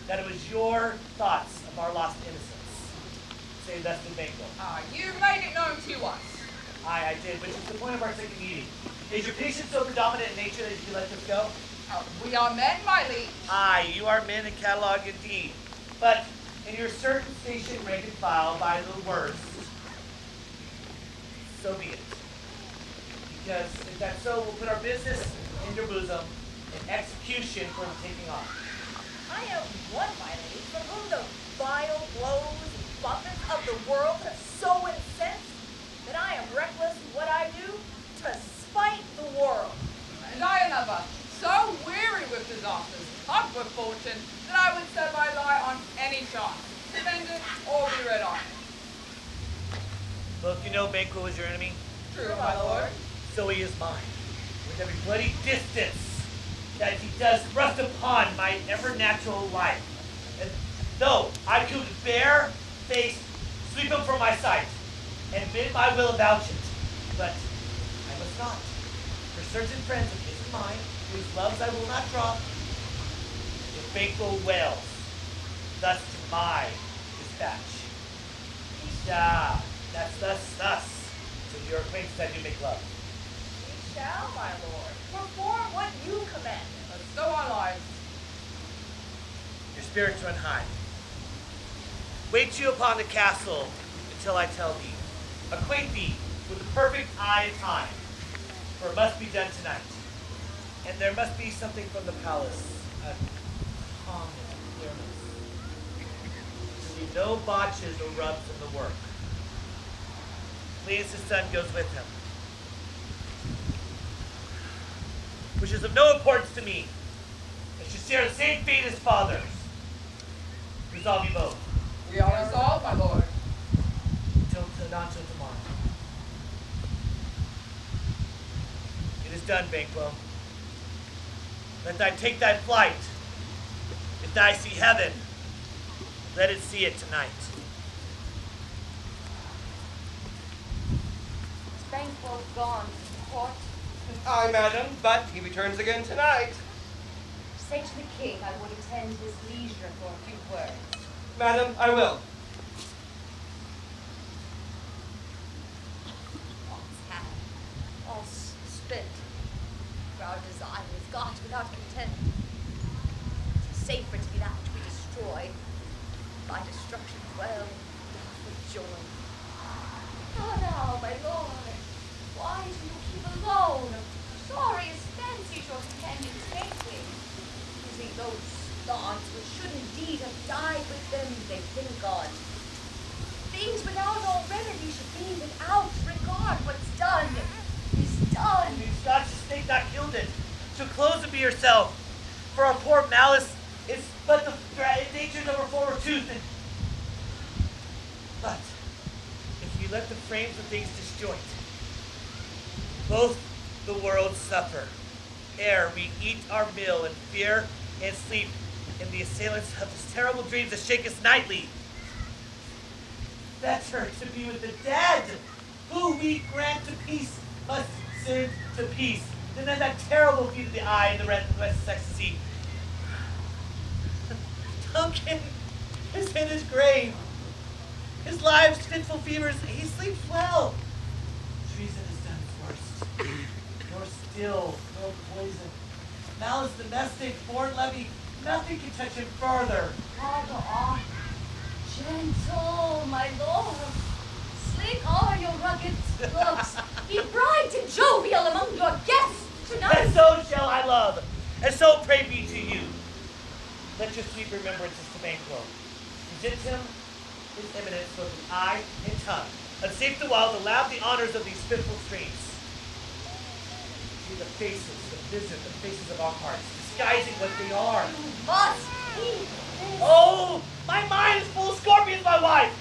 that it was your thoughts of our lost innocence. Say thus to Banquo. You made it known to us. Aye, I did, which is the point of our second meeting. Is your patience so predominant in nature that you let this go? We are men, my liege. Aye, you are men in catalog indeed. But in your certain station rank and file by the worst, so be it. Because if that's so, we'll put our business in your bosom and execution for the taking off. I am one, my lady, from whom the vile blows and buffets of the world have so incensed that I am reckless in what I do to spite the world. And I another, so weary with disasters, hot with fortune, that I would set my lie on any chance, defend it or be rid on it. Both you know Banquo is your enemy? True, my lord. So he is mine. With every bloody distance that he does thrust upon my ever-natural life. And though I could bare face sweep him from my sight, and bid my will avouch it, but I must not. For certain friends of his and mine, whose loves I will not drop, if Banquo wails, thus to my dispatch. That's thus. To your acquaintance I do make love. We shall, my lord, perform what you command. So our lives. Your spirits run high. Wait you upon the castle until I tell thee. Acquaint thee with the perfect eye and time, for it must be done tonight. And there must be something from the palace, a calm and clearness, to leave no botches or rubs in the work. Leah's son goes with him, which is of no importance to me. I should share the same fate as fathers. Resolve you both. We are resolved, my lord. Not till tomorrow. It is done, Banquo. Let thy take thy flight. If thou see heaven, let it see it tonight. Banquo gone to the court? Aye, madam, but he returns again tonight. Say to the king I would attend his leisure for a few words. Madam, I will. All's had, all's spent. For our desire is got without content. 'Tis safer to be that which we destroy. By destruction dwell, death with joy. Oh now, my lord, why do you keep alone? Sorry as fancies your companions make me. Using those thoughts which should indeed have died with them they think on. Things without all remedy should be without regard. What's done is done. You Scotch estate not killed it. So close and be yourself. For our poor malice is but the dangers of our former tooth. But if you let the frames of things disjoint, both the worlds suffer. Ere we eat our meal in fear and sleep in the assailants of these terrible dreams that shake us nightly. Better to be with the dead, who we grant to peace must send to peace, than that terrible feat of the eye and the restless ecstasy. Duncan is in his grave. His life's fitful fevers, he sleeps well. Treason has done its worst. Nor still, no poison. Malice domestic, born levy, nothing can touch him further. Gentle, my lord. Sleek are your rugged looks. Be bright and jovial among your guests tonight. And so shall I love, and so pray be to you. Let your sweet remembrances to Banquo. Present him his eminence both in eye and tongue, unsafe the while to lave the honors of these fitful streams. See the faces, the faces of our hearts, disguising what they are. Must Oh, my mind is full of scorpions, my wife.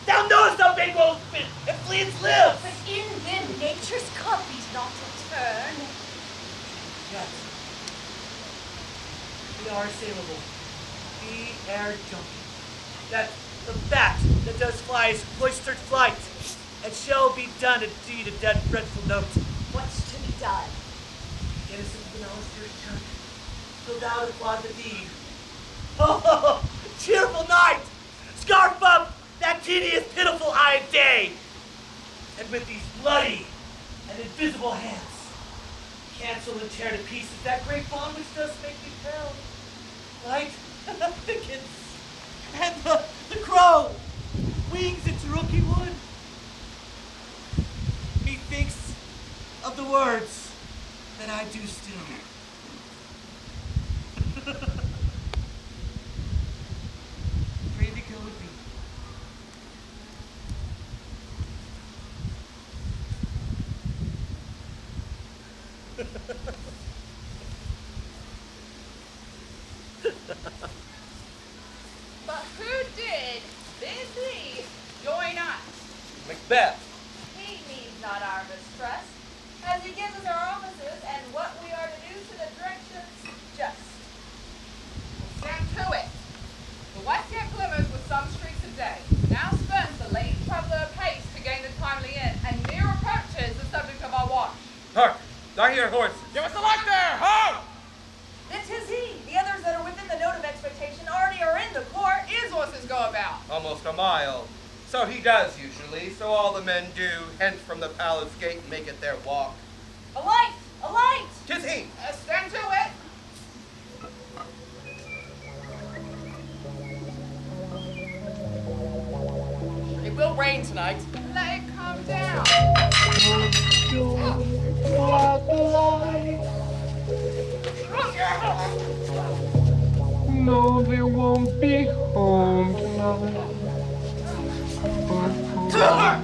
Thou knowest how Banquo and fleets live. But in them nature's cup is not to turn. Yet, we are assailable. We are jumping. That the bat that does fly is cloistered flight, and shall be done indeed a dead dreadful note. What's to be done? Innocent Vanello's dear chunk, so thou to applaud the deed. Oh, cheerful night! Scarf up that tedious, pitiful-eyed day! And with these bloody and invisible hands, cancel and tear to pieces that great bond which does make me proud. Light thickens, and the crow wings its rooky wood. Methinks of the words that I do still. Pray thee go with me. But who did bid thee join us? Macbeth. He needs not our mistrust, as he gives us our offices and what we are to do to the directions just. Stand to it. The west yet glimmers with some streaks of day. Now spurns the late traveller apace to gain the timely end, and near approaches the subject of our watch. Hark! I hear horses. Give us the light there! Ho! It is he. The others that are within the note of expectation already are in the court. His horses go about. Almost a mile. So he does usually, so all the men do, hence from the palace gate make it their walk. A light! A light! 'Tis he! Stand to it. It will rain tonight. Let it come down. No, they won't be home tonight.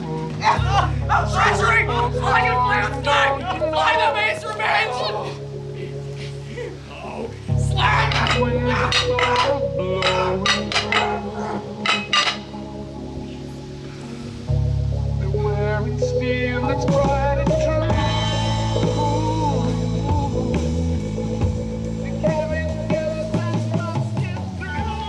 Treachery! I can play with time! By the base revenge! Slag! When the clouds blowing they're wearing steel that's bright and true. They carry together that must get through.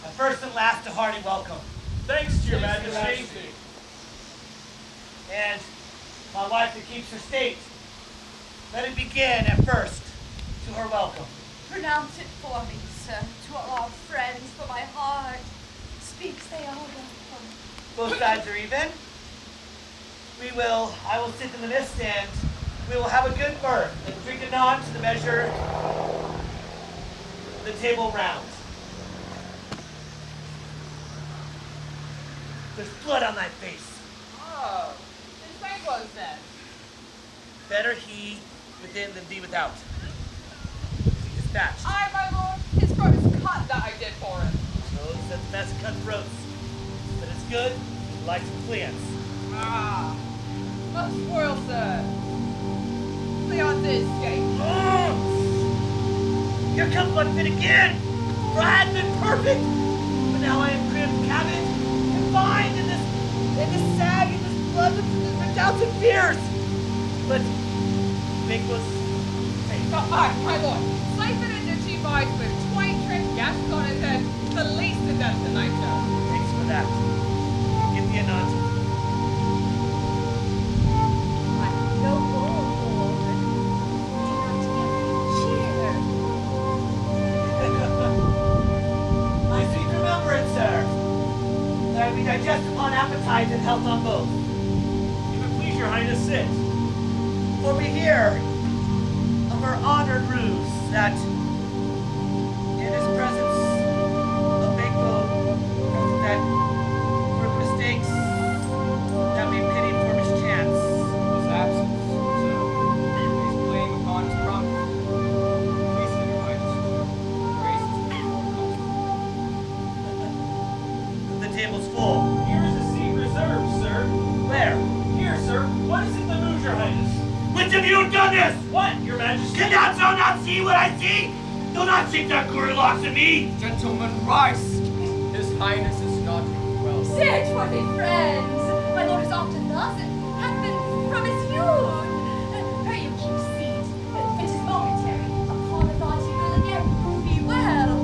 At first and last, a hearty welcome. Thanks to your majesty. And my wife that keeps her state, let it begin at first to her welcome. Pronounce it for me, sir, to all our friends, for my heart speaks they are welcome. Both sides are even. I will sit in the midst, and we will have a good mirth and drink anon to the measure the table round. There's blood on thy face. Oh, his way was then. Better he within than thee without. He dispatched. Aye, my lord, his throat is cut that I did for him. Those that the best cut throats. But it's good, like Cleance. Ah, most royal, sir. Cleance is escape. Here comes one fit again, for I had been perfect, but now I am cribbed, cabined, confined in this sag, in this blood, with doubts and fears. But make was faith. Aye, my lord, Slathan and Ditchy vies with 20 trick gashed on his head, the least of them tonight, sir. Thanks for that. Give me a nod. No more, Lord. Do not cheer. My sweet remembrance, sir, that I may digest upon appetite and health on both. If it please your highness, sit. For we hear of our honored ruse that in his presence of Banquo, that for mistakes that we pity for mischance. His absence, so he's playing upon his promise. Please, your majesty, grace is The table's full. Here is a seat reserved, sir. Where? Here, sir. What is it that moves your highness? Which of you have done this? What, your majesty? Cannot thou not see what I see? Do not shake that gory locks at me! Gentlemen, rise! His highness is not well. Sit, worthy friends. My lord is often thus, and hath been from his youth. Pray you keep seat. It is momentary. Upon a naughty villain, be well.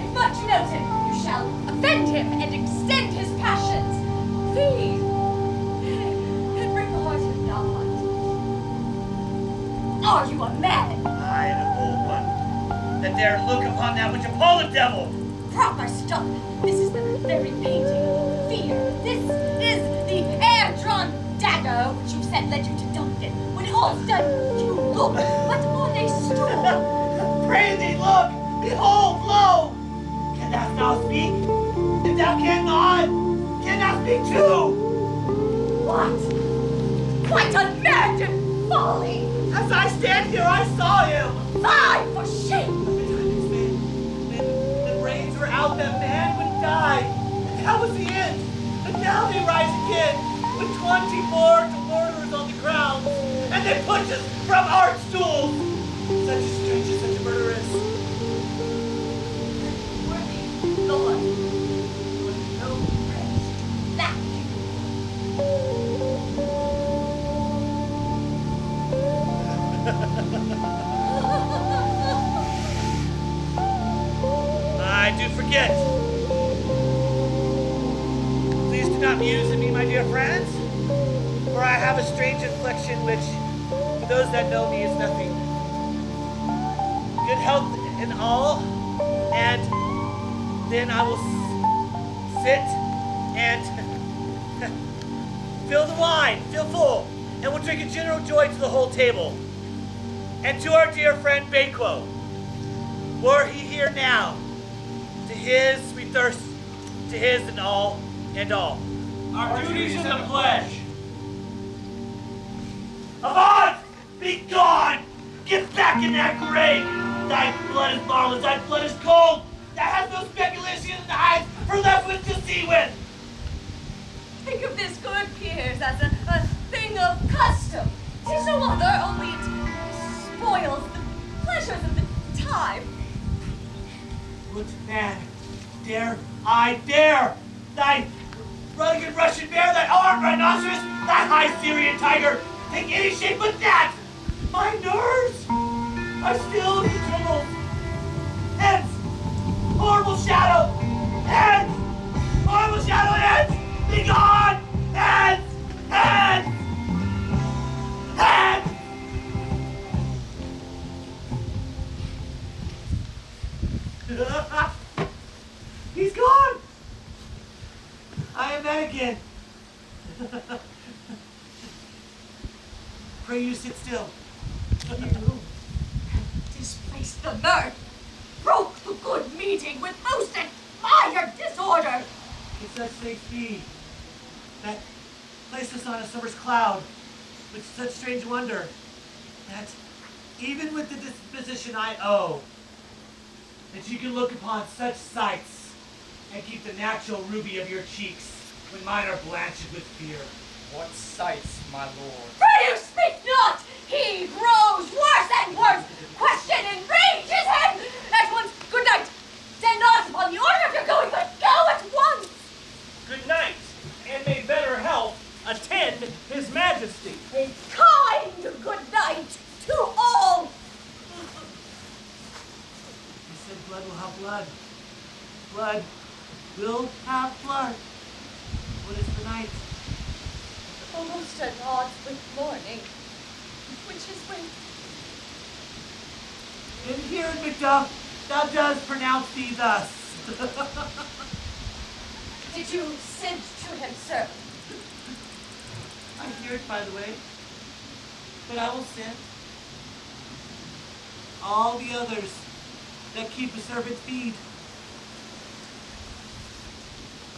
If much you note him, you shall offend him and extend his passions. Feed and bring the heart of God. Are you a man? I am an old one, that dare look upon that which appall the devil. Proper stuff. This is the very painting of fear. This is the air-drawn dagger which you said led you to Duncan. When all's done, you look but on a stool. Pray thee, look! Behold, lo! Canst thou speak? If thou cannot, can thou speak too? What? Quite unmerited folly! As I stand here, I saw him! Fie for shame! When the brains were out, that man would die. And that was the end. And now they rise again, with 20 more murderers on the ground. And they push us from our stools. Such a strange as such a murder is. Worthy Lord, with no rest, lack I do forget. Please do not muse at me, my dear friends, for I have a strange affliction which, for those that know me, is nothing. Good health in all, and then I will sit and fill the wine, fill full, and we'll drink a general joy to the whole table. And to our dear friend Banquo, were he here now, to his we thirst, to his and all. Our duties in the pledge. Avaunt! Be gone! Get back in that grave! Thy blood is marvelous, thy blood is cold! That has no speculation in the eyes for left with to see with! Think of this, good peers, as a thing of custom. 'Tis no other, only it spoils the pleasures of the time. Good man, dare thy rugged Russian bear, thy armed rhinoceros, thy high Syrian tiger, take any shape but that! My nerves are still in trembles. Hence, horrible shadow, again. Pray you sit still. You displaced the mirth, broke the good meeting with most admired disorder. If such things be, that placed us on a summer's cloud with such strange wonder, that even with the disposition I owe, that you can look upon such sights and keep the natural ruby of your cheeks when mine are blanched with fear. What sights, my lord? Pray you speak not! He grows worse and worse! Question enrages him! At once, good night! Stand not upon the order of your going, but go at once! Good night, and may better health attend his majesty. A kind good night to all! You said blood will have blood. Blood will have blood. What is the night? Almost at odds with morning, which is when... In here in Macduff, thou dost pronounce thee thus. Did you send to him, sir? I hear it, by the way, but I will send all the others that keep a servant's feed.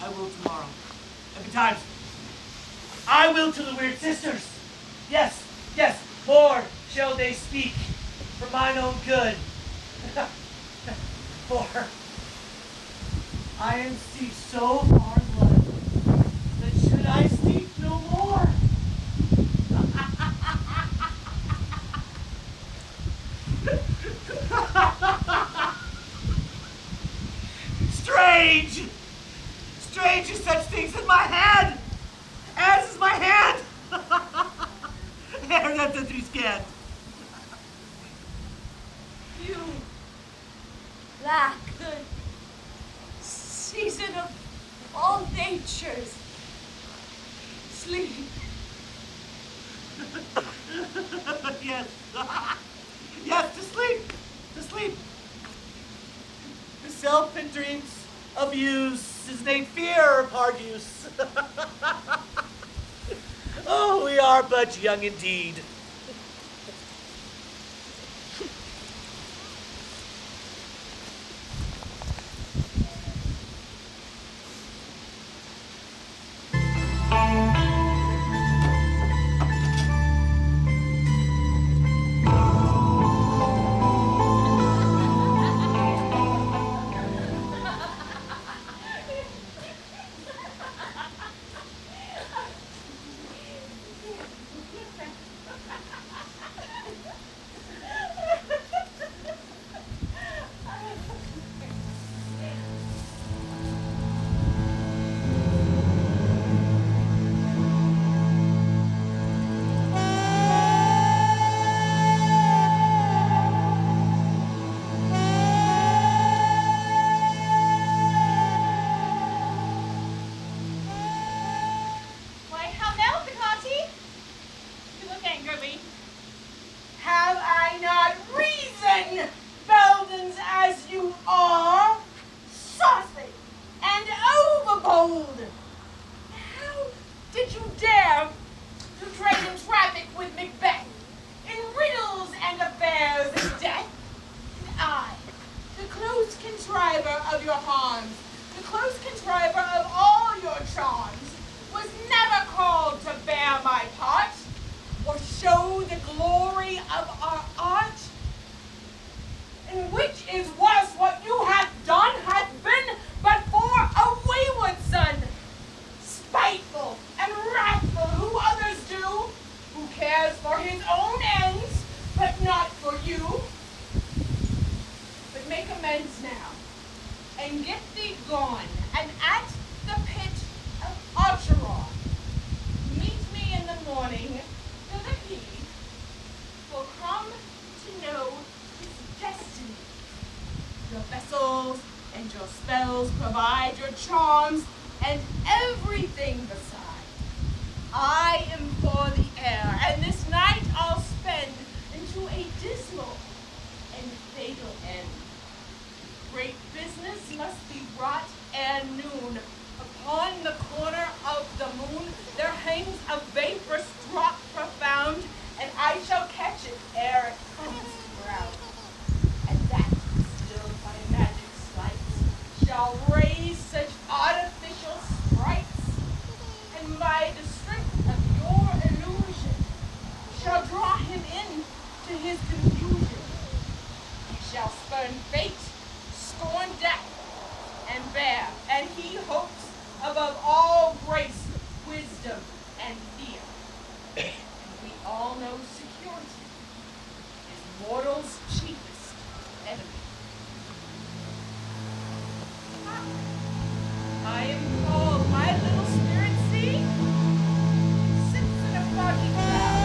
I will tomorrow. And betimes, I will to the weird sisters. Yes, yes, more shall they speak for mine own good. For I am steeped so far in blood that should I steep no more. Strange! Strange is such things in my head! As is my hand! Är det inte riskant? You lack the season of all nature's sleep. Yes. Yes, to sleep. To sleep. The self and dreams of use is made fear of hard use. Oh, we are but young indeed. Great business must be wrought ere noon upon the corner of these such artificial sprites, and by the strength of your illusion shall draw him in to his confusion. He shall spurn fate, scorn death, and bear, and he hopes above all grace, wisdom, and fear. And we all know security is mortal's chiefest enemy. I am called my little spirit sea, sits in a foggy cloud.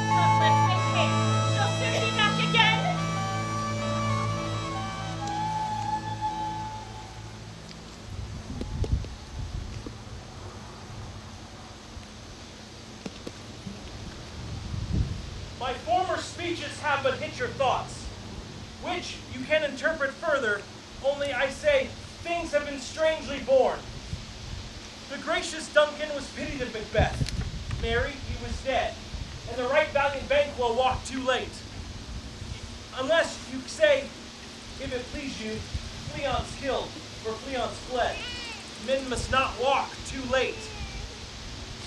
Come, let's make haste. She'll soon be back again. My former speeches have but hit your thoughts, which you can interpret further, only I say, things have been strangely born. The gracious Duncan was pitied of Macbeth. Married, he was dead, and the right valiant Banquo walked too late. Unless you say, if it please you, Fleance killed, or Fleance fled. Men must not walk too late.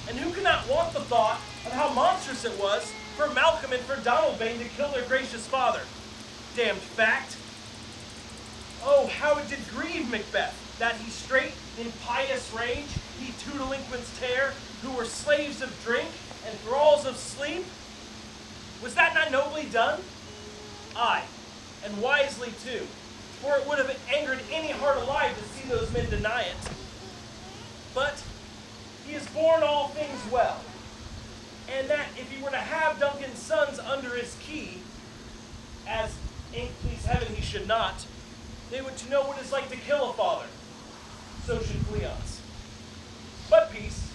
And who cannot want the thought of how monstrous it was for Malcolm and for Donalbain to kill their gracious father? Damned fact. Oh, how it did grieve Macbeth, that he straight in pious rage, he two delinquents tear, who were slaves of drink and thralls of sleep. Was that not nobly done? Aye, and wisely too, for it would have angered any heart alive to see those men deny it. But he has borne all things well, and that if he were to have Duncan's sons under his key, as please heaven he should not, they would to know what it's like to kill a father. So should Fleance. But peace.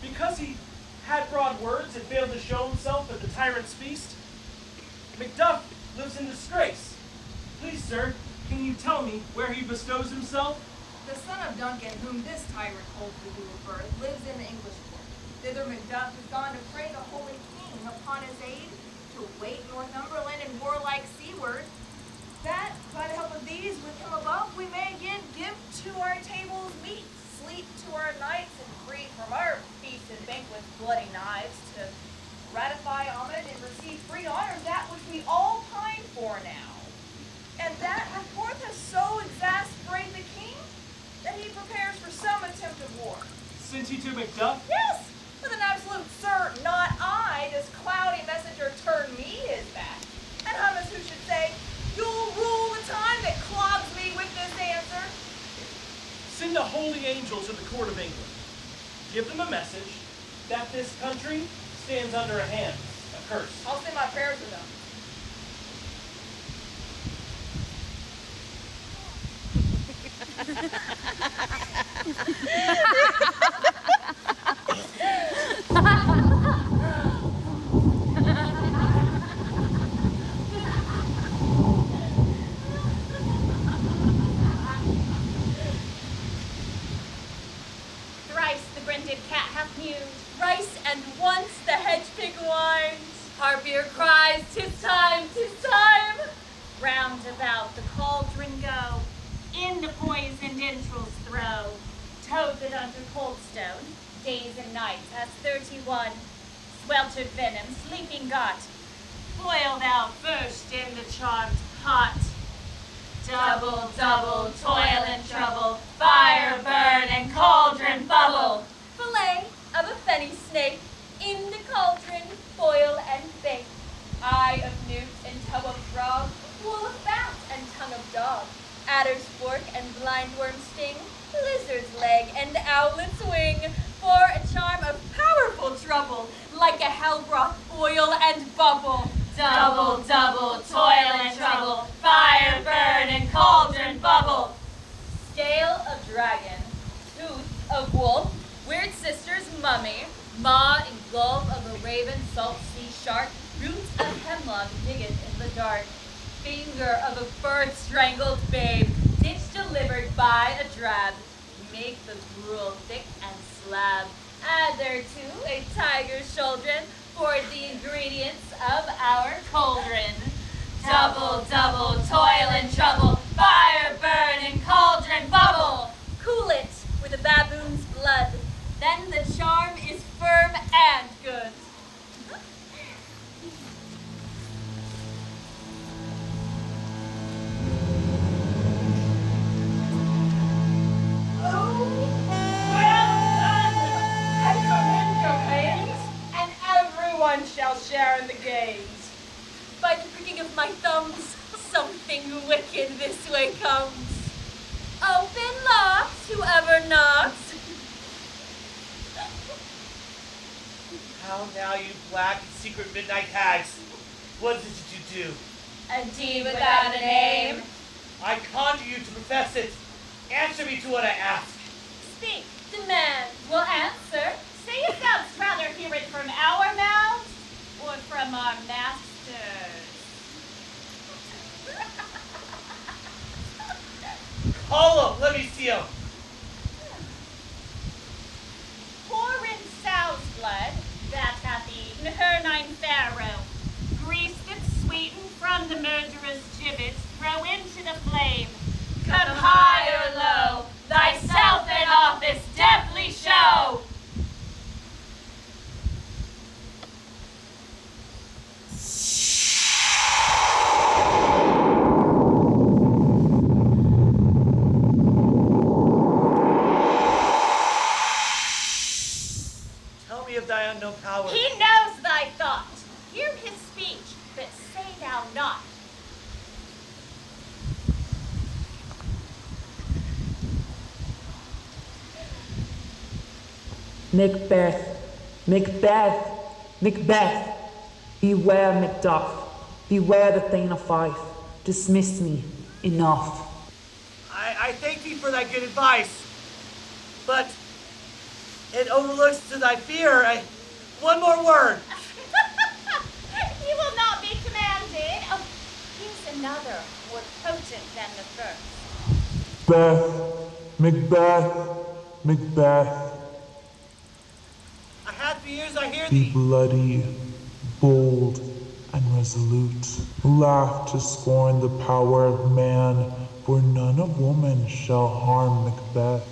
Because he had broad words and failed to show himself at the tyrant's feast, Macduff lives in disgrace. Please, sir, can you tell me where he bestows himself? The son of Duncan, whom this tyrant holds the due of birth, lives in the English court. Thither Macduff has gone to pray the holy king upon his aid to wait Northumberland in warlike seaward, that, by the help of these with him above, we may again give to our tables meat, sleep to our nights, and free from our feasts and banquets bloody knives, to ratify homage and receive free honor that which we all pine for now. And that report has so exasperated the king that he prepares for some attempt of war. Sent he to Macduff? Yes, with an absolute sir, not I, this cloudy messenger turn me his back. And Hummus who should say, you'll rule the time that clogs me with this answer. Send a holy angel to the court of England. Give them a message that this country stands under a hand, a curse. I'll say my prayers with them. Thrice the brinded cat hath mewed, thrice and once the hedge pig whines. Harpier cries, 'tis time, 'tis time. Round about the cauldron go, in the poisoned entrails throw. Toad under coldstone, days and nights as 31. Sweltered venom, sleeping got, boil thou first in the charmed pot. Double, double, toil and trouble, fire burn and cauldron bubble. Fillet of a fenny snake, in the cauldron, boil and bake. Eye of newt and toe of frog, wool of bat and tongue of dog. Adder's fork and blindworm sting, lizard's leg and owlet's wing. For a charm of powerful trouble, like a hell broth, boil and bubble. Double, double, toil and trouble, fire burn and cauldron bubble. Scale of dragon, tooth of wolf, weird sister's mummy, maw and glove of a raven, salt sea shark, root of hemlock diggeth in the dark, finger of a birth-strangled babe, ditch delivered by a drab, make the gruel thick and to a tiger's children for the ingredients of our cauldron. Double, double, toil and trouble, fire burn and cauldron bubble. Cool it with a baboon's blood, then the charm is firm and good. And everyone shall share in the games. By the pricking of my thumbs, something wicked this way comes. Open locks, whoever knocks. How now, you black and secret midnight hags? What is it you do? A deed without a name. I conjure you to profess it. Answer me to what I ask. Speak, demand, will answer. Say if thou'dst rather hear it from our mouths or from our masters. Call him, let me see him. Pour in sow's blood, that hath eaten her nine pharaoh. Grease that's sweetened from the murderous gibbets, throw into the flame. Come high or low, thyself in office deftly show. Tell me of thy unknown power. He knows thy thought. Hear his speech, but say thou not. Macbeth, Macbeth, Macbeth. Beware, Macduff. Beware the Thane of Fife. Dismiss me. Enough. I thank thee for thy good advice, but it overlooks to thy fear. One more word. He will not be commanded. Oh, here's another more potent than the first. Beth, Macbeth, Macbeth. I have the ears, I hear Be thee. bloody, bold, and resolute. Laugh to scorn the power of man, for none of woman shall harm Macbeth.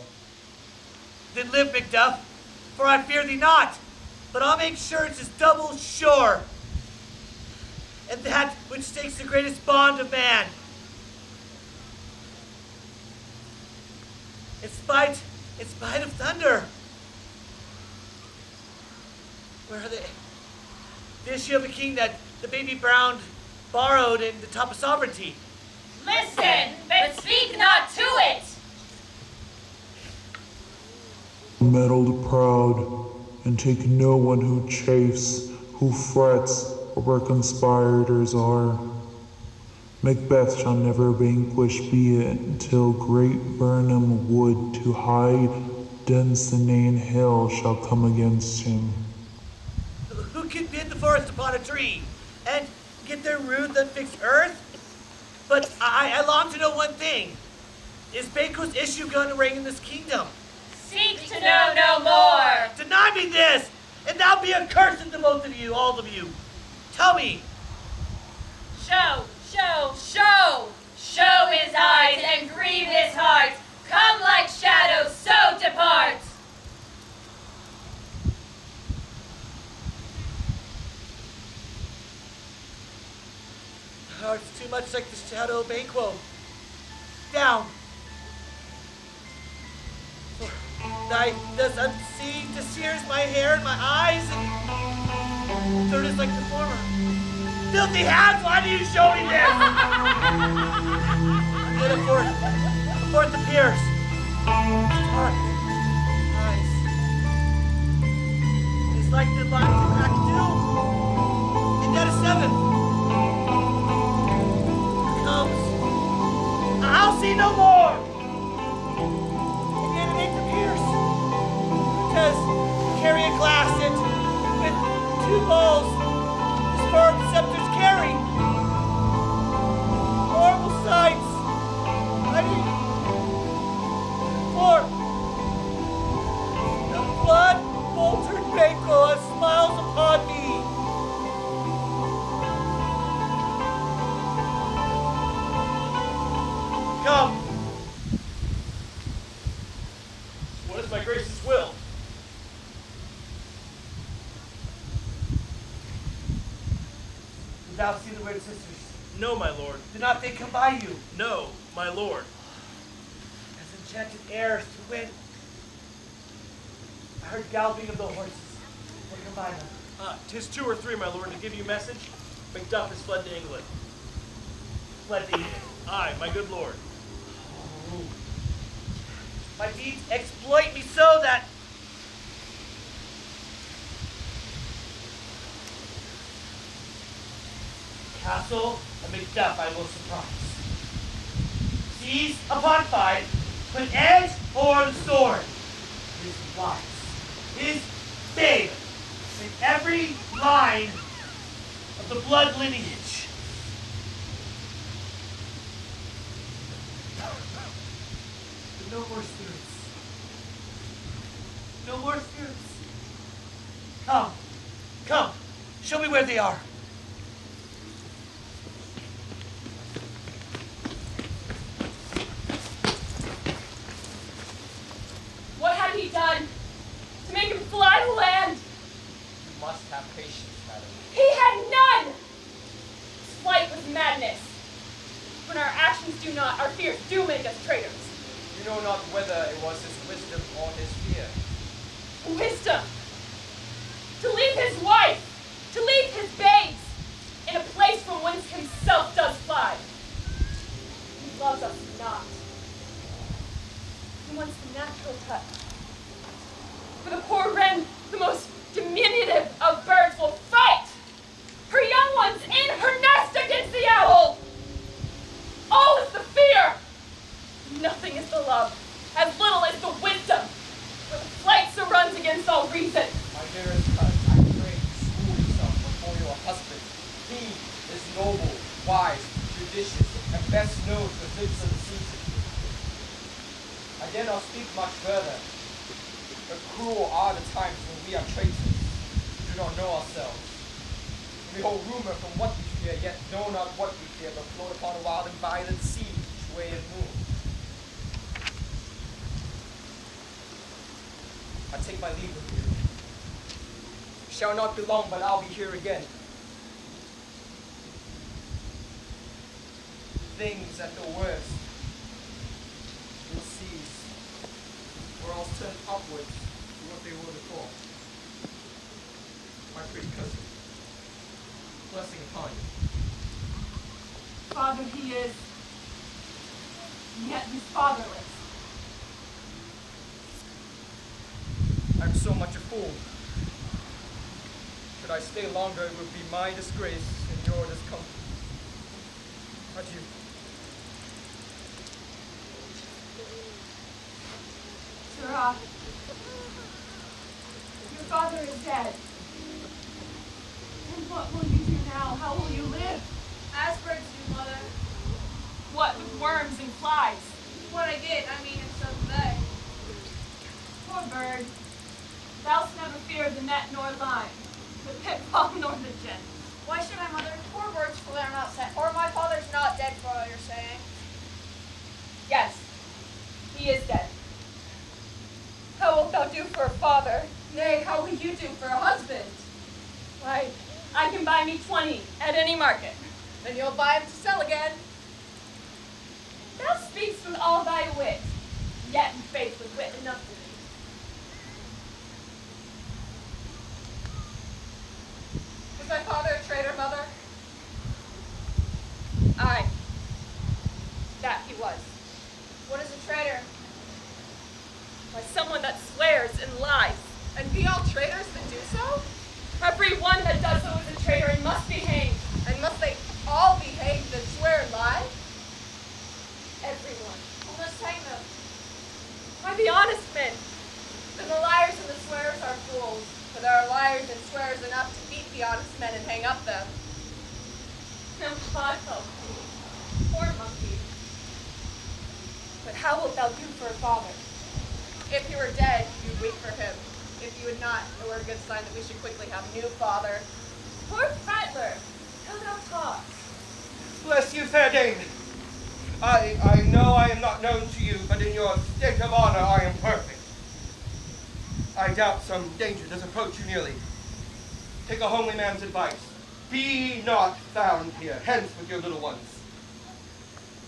Then live, Macduff, for I fear thee not, but I'll make sure it's double sure. And that which stakes the greatest bond of man. In spite of thunder. Where are they? The issue of a king that the baby Brown borrowed in the top of sovereignty. Listen, but speak not to it. Meddle the proud, and take no one who chafes, who frets, or where conspirators are. Macbeth shall never vanquish be it, till great Burnham wood to high Dunsinane hill shall come against him. Who can bid the forest upon a tree, and get their root that fix earth? But I long to know one thing. Is Banquo's issue going to reign in this kingdom? Seek to know no more. Deny me this, and thou be accursed to both of you, all of you. Tell me. Show, show, show. Show his eyes and grieve his heart. Come like shadows, so depart. Oh, it's too much like the shadow of Banquo. Down. Thy does unseen dissears my hair and my eyes, and third is like the former. Filthy hands, why do you show me this? Then a fourth appears. Dark eyes. It's like the lines of cracked dew. And yet a seventh comes. I'll see no more. And yet an eighth appears. Does carry a glass and with two balls his firm scepters carry. Horrible sights. For the blood boltered thou see the weird sisters? No, my lord. Do not they come by you? No, my lord. As enchanted airs to wind. I heard galloping of the horses. What come by them? 'Tis 2 or 3, my lord, to give you message. Macduff has fled to England. Fled to England. Aye, my good lord. Oh. My deeds exploit me so that castle of Macduff I will surprise. Seize upon fight, put edge or the sword. His wives, his babe, in every line of the blood lineage. But no more spirits. No more spirits. Come, come, show me where they are. What had he done to make him fly the land? You must have patience, madam. He had none! His flight was madness. When our actions do not, our fears do make us traitors. You know not whether it was his wisdom or his fear. Wisdom! To leave his wife, to leave his babes, in a place from whence himself does fly. He loves us not. He wants the natural touch. For the poor wren, the most diminutive of birds, will fight her young ones in her nest against the owl. All is the fear. Nothing is the love. As little is the wisdom. For the flight so runs against all reason. My dearest cousin, I pray you school yourself before your husband. He is noble, wise, judicious, and best knows the fits of the season. I dare not speak much further, but cruel are the times when we are traitors, who do not know ourselves. We hold rumor from what we fear, yet know not what we fear, but float upon a wild and violent sea, each way and move. I take my leave of you. Shall not be long, but I'll be here again. Things at the worst will cease, or else turn upwards to what they were before. My pretty cousin, blessing upon you. Father he is, yet he's fatherless. I'm so much a fool. Should I stay longer, it would be my disgrace and your discomfort. Adieu. Sirrah, your father is dead. And what will you do now? How will you live? As birds do, mother. What with worms and flies? What I get, I mean, and so do they. Poor bird. Thou'st never feared the net nor line, the pitfall nor the gin. Why should I, mother? Poor birds, for they're not sent. Or my father's not dead, for all you're saying. Yes, he is dead. How wilt thou do for a father? Nay, how will you do for a husband? Why, I can buy me 20 at any market. Then you'll buy him to sell again. Thou speakst with all thy wit, yet in faith with wit enough to thee. Was my father a traitor, mother? Aye, that he was. What is a traitor? Why, someone that swears and lies. And be all traitors that do so? Every one that does so is a traitor and must be hanged. And must they all be hanged that swear and lie? Everyone. Who must hang them? Why, the honest men. Then the liars and the swearers are fools, for there are liars and swearers enough to beat the honest men and hang up them. And God help thee, poor monkey. But how wilt thou do for a father? If he were dead, you'd weep for him. If you would not, it were a good sign that we should quickly have a new father. Poor prattler, how thou talk. Bless you, fair dame. I know I am not known to you, but in your state of honor I am perfect. I doubt some danger does approach you nearly. Take a homely man's advice. be not found here. Hence with your little ones.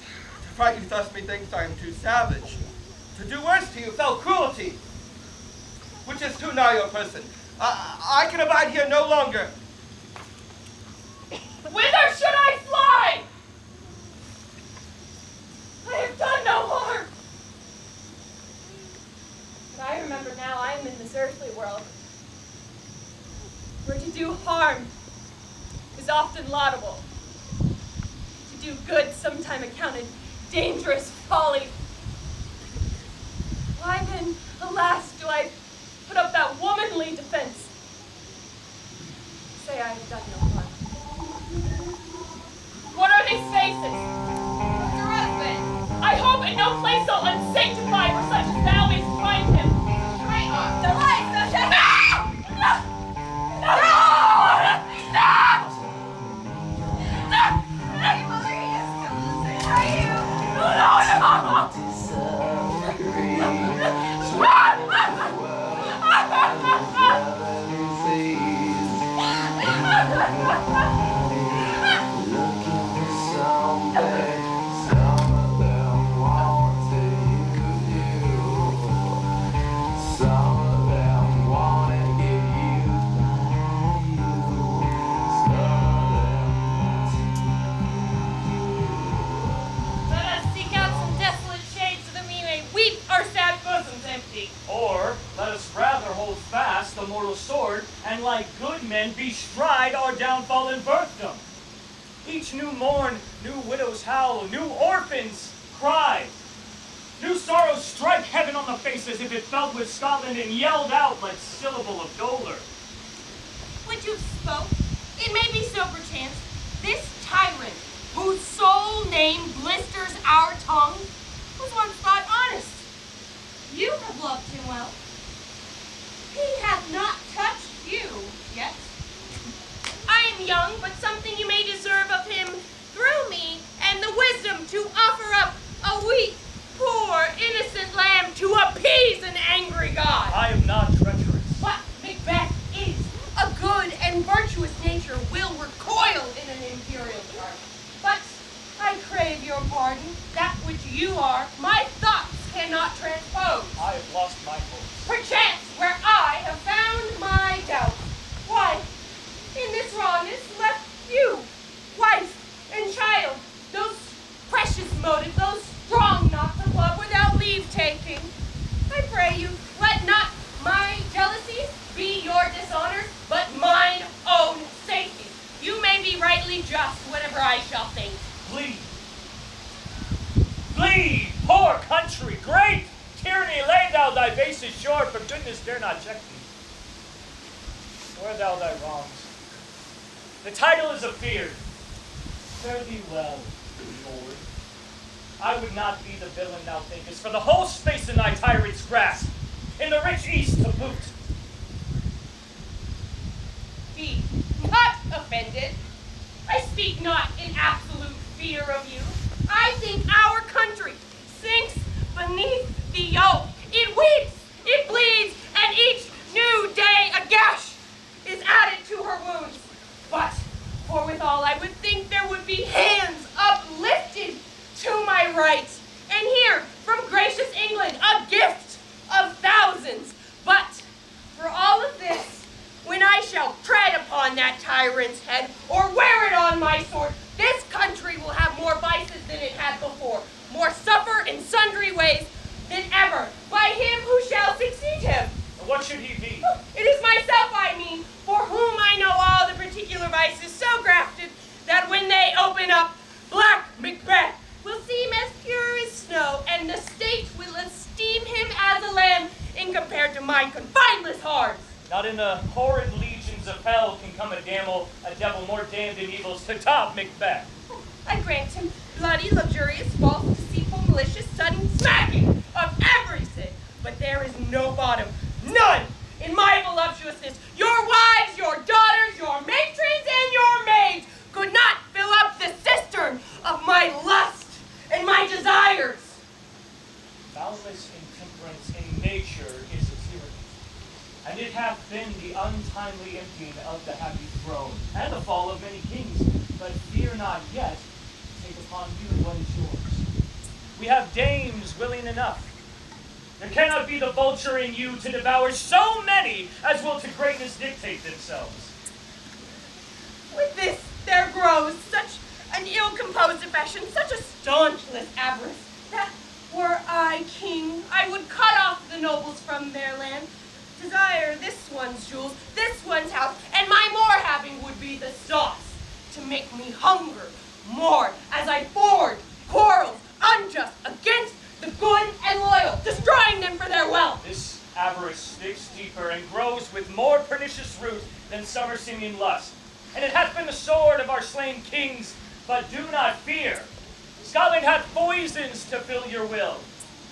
To fright you thus, methinks I am too savage. To do worse to you, fell cruelty, which is too nigh your person. I can abide here no longer. Whither should I fly? I have done no harm. But I remember now I am in this earthly world, where to do harm is often laudable. To do good sometime accounted dangerous folly. Why then, alas, do I put up that womanly defense? Say I have done no harm. What are these faces? Your husband. I hope in no place so unsanctified where such as thou is find him. Right on. Delight, thou shalt not. No! No! Or let us rather hold fast the mortal sword, and like good men bestride our downfall and birthdom. Each new morn, new widows howl, new orphans cry. New sorrows strike heaven on the face as if it felt with Scotland and yelled out like syllable of dolor. What you spoke, it may be so perchance, this tyrant, whose sole name blisters our tongue, was once thought honest. You have loved him well. He hath not touched you yet. I am young, but something you may deserve of him through me, and the wisdom to offer up a weak, poor, innocent lamb to appease an angry God. I am not treacherous. What Macbeth is, a good and virtuous nature will recoil in an imperial charge. But I crave your pardon. That which you are, my thoughts cannot transpose. I have lost my hopes. Perchance, where I have found my doubt. Why, in this rawness left you, wife and child, those precious motives, those strong knots of love without leave taking. I pray you, let not my jealousies be your dishonors, but mine own safety. You may be rightly just, whatever I shall think. Leigh! Leigh! Poor country! Great tyranny! Lay thou thy base ashore, for goodness dare not check thee. Wear thou thy wrongs. The title is afeard. Fare thee well, Lord. I would not be the villain thou thinkest, for the whole space in thy tyrant's grasp, in the rich east to boot. Be not offended. I speak not in absolute fear of you. I think our country sinks beneath the yoke. It weeps, it bleeds, and each new day a gash is added to her wounds. But, for withal, I would think there would be hands uplifted to my right. And here, from gracious England, a gift of thousands. But, for all of this, when I shall tread upon that tyrant's head, or wear it on my sword, this country will have more vices than it had before, more suffer in sundry ways than ever, by him who shall succeed him. And what should he be? It is myself, I mean, for whom I know all the particular vices so grafted that when they open up, black Macbeth will seem as pure as snow, and the state will esteem him as a lamb in compared to my confineless heart. Not in the horrid legions of hell can come a devil more damned in evils to top Macbeth. I grant him bloody, luxurious, false, deceitful, malicious, sudden smacking of every sin. But there is no bottom, none, in my voluptuousness. Your wives, your daughters, your matrons, and your maids could not fill up the cistern of my lust and my desires. Boundless intemperance in nature is a tyranny, And it hath been the untimely emptying of the happy throne, and the fall of many kings. But fear not yet, take upon you what is yours. We have dames willing enough. There cannot be the vulture in you to devour so many as will to greatness dictate themselves. With this there grows such an ill-composed affection, such a staunchless avarice, that were I king, I would cut off the nobles from their land, desire this one's jewels, this one's house, and my more having would be the sauce to make me hunger more as I forge quarrels unjust against the good and loyal, destroying them for their wealth. This avarice sticks deeper and grows with more pernicious root than summer seeming lust. And it hath been the sword of our slain kings, but do not fear. Scotland hath poisons to fill your will.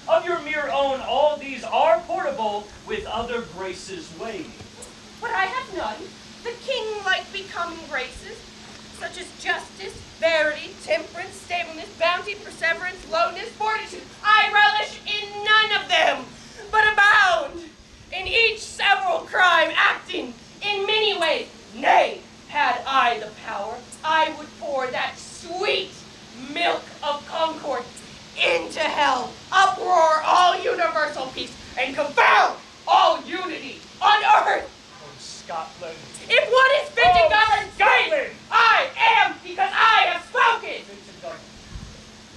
Of your mere own, all these are portable, with other graces weighed. But I have none. The king-like becoming graces, such as justice, verity, temperance, stableness, bounty, perseverance, lowness, fortitude. I relish in none of them, but abound in each several crime, acting in many ways. Nay, had I the power, I would pour that sweet milk of concord into hell, uproar all universal peace, and confound all unity on earth. Oh, Scotland. If one is fit to govern Scotland, I am, because I have spoken. Fit to govern.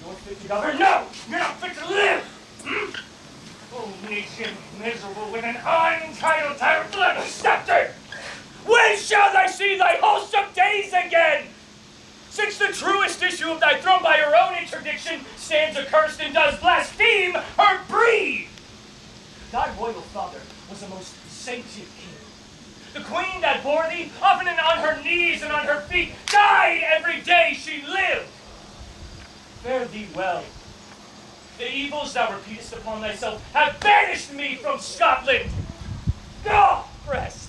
You're fit to govern? No, you're not fit to live. Oh, nation miserable with an untitled tyrant like a scepter. When shall I see thy wholesome days again? Since the truest issue of thy throne by her own interdiction stands accursed and does blaspheme her breed. Thy royal father was a most sainted king. The queen that bore thee, often and on her knees and on her feet, died every day she lived. Fare thee well. The evils thou repeatest upon thyself have banished me from Scotland. Go, rest.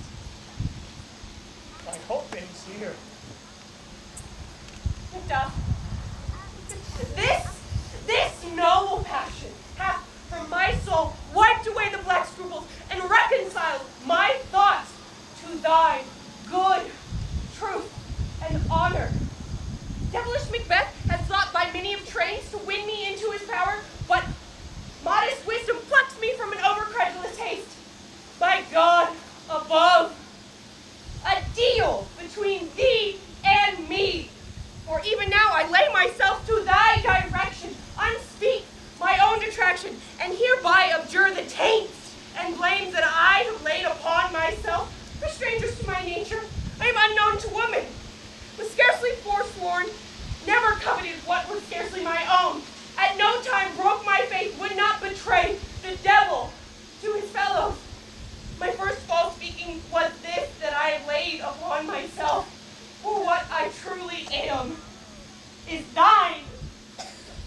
My hope ends here. Macduff, this noble passion hath from my soul wiped away the black scruples and reconciled my thoughts to thy good, truth, and honor. Devilish Macbeth has sought by many of trains to win me into his power, but modest wisdom plucks me from an overcredulous haste. By God above, a deal between thee and me. For even now I lay myself to thy direction, unspeak my own detraction, and hereby abjure the taints and blames that I have laid upon myself. For strangers to my nature, I am unknown to woman, was scarcely forsworn, never coveted what was scarcely my own. At no time broke my faith, would not betray the devil to his fellows. My first false speaking was this, that I laid upon myself. For what I truly am is thine,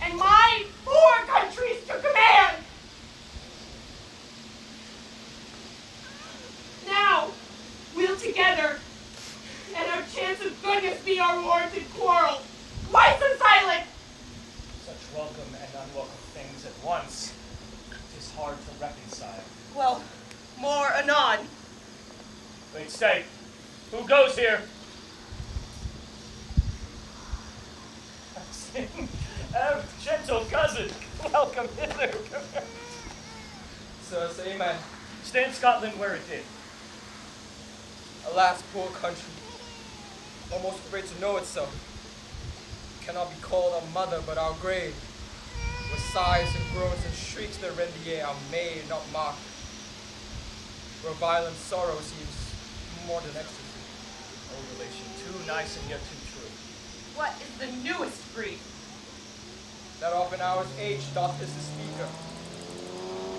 and my 4 countries to command. Now, we'll together, and our chance of goodness be our warranted quarrel. Why so silent? Such welcome and unwelcome things at once. 'Tis hard to reconcile. Well, more anon. Wait, stay. Who goes here? Gentle cousin, welcome hither. Sir, say amen. Stand Scotland where it did. Alas, poor country, almost afraid to know itself, cannot be called our mother but our grave, where sighs and groans and shrieks that rend the air are made, not mocked, where violent sorrow seems more than ecstasy. Oh, relation, too nice and yet too true. What is the newest grief? That often hour's age doth is the speaker.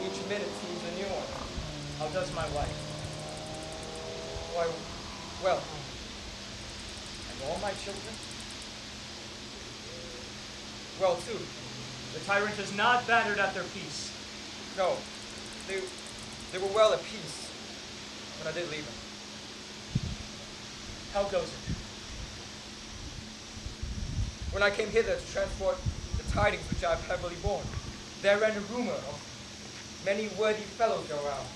Each minute seems a new one. How does my wife? Why, well. And all my children? Well, too. The tyrant has not battered at their peace. No, they were well at peace when I did leave them. How goes it? When I came hither to transport the tidings which I have heavily borne, there ran a rumor of many worthy fellows go around.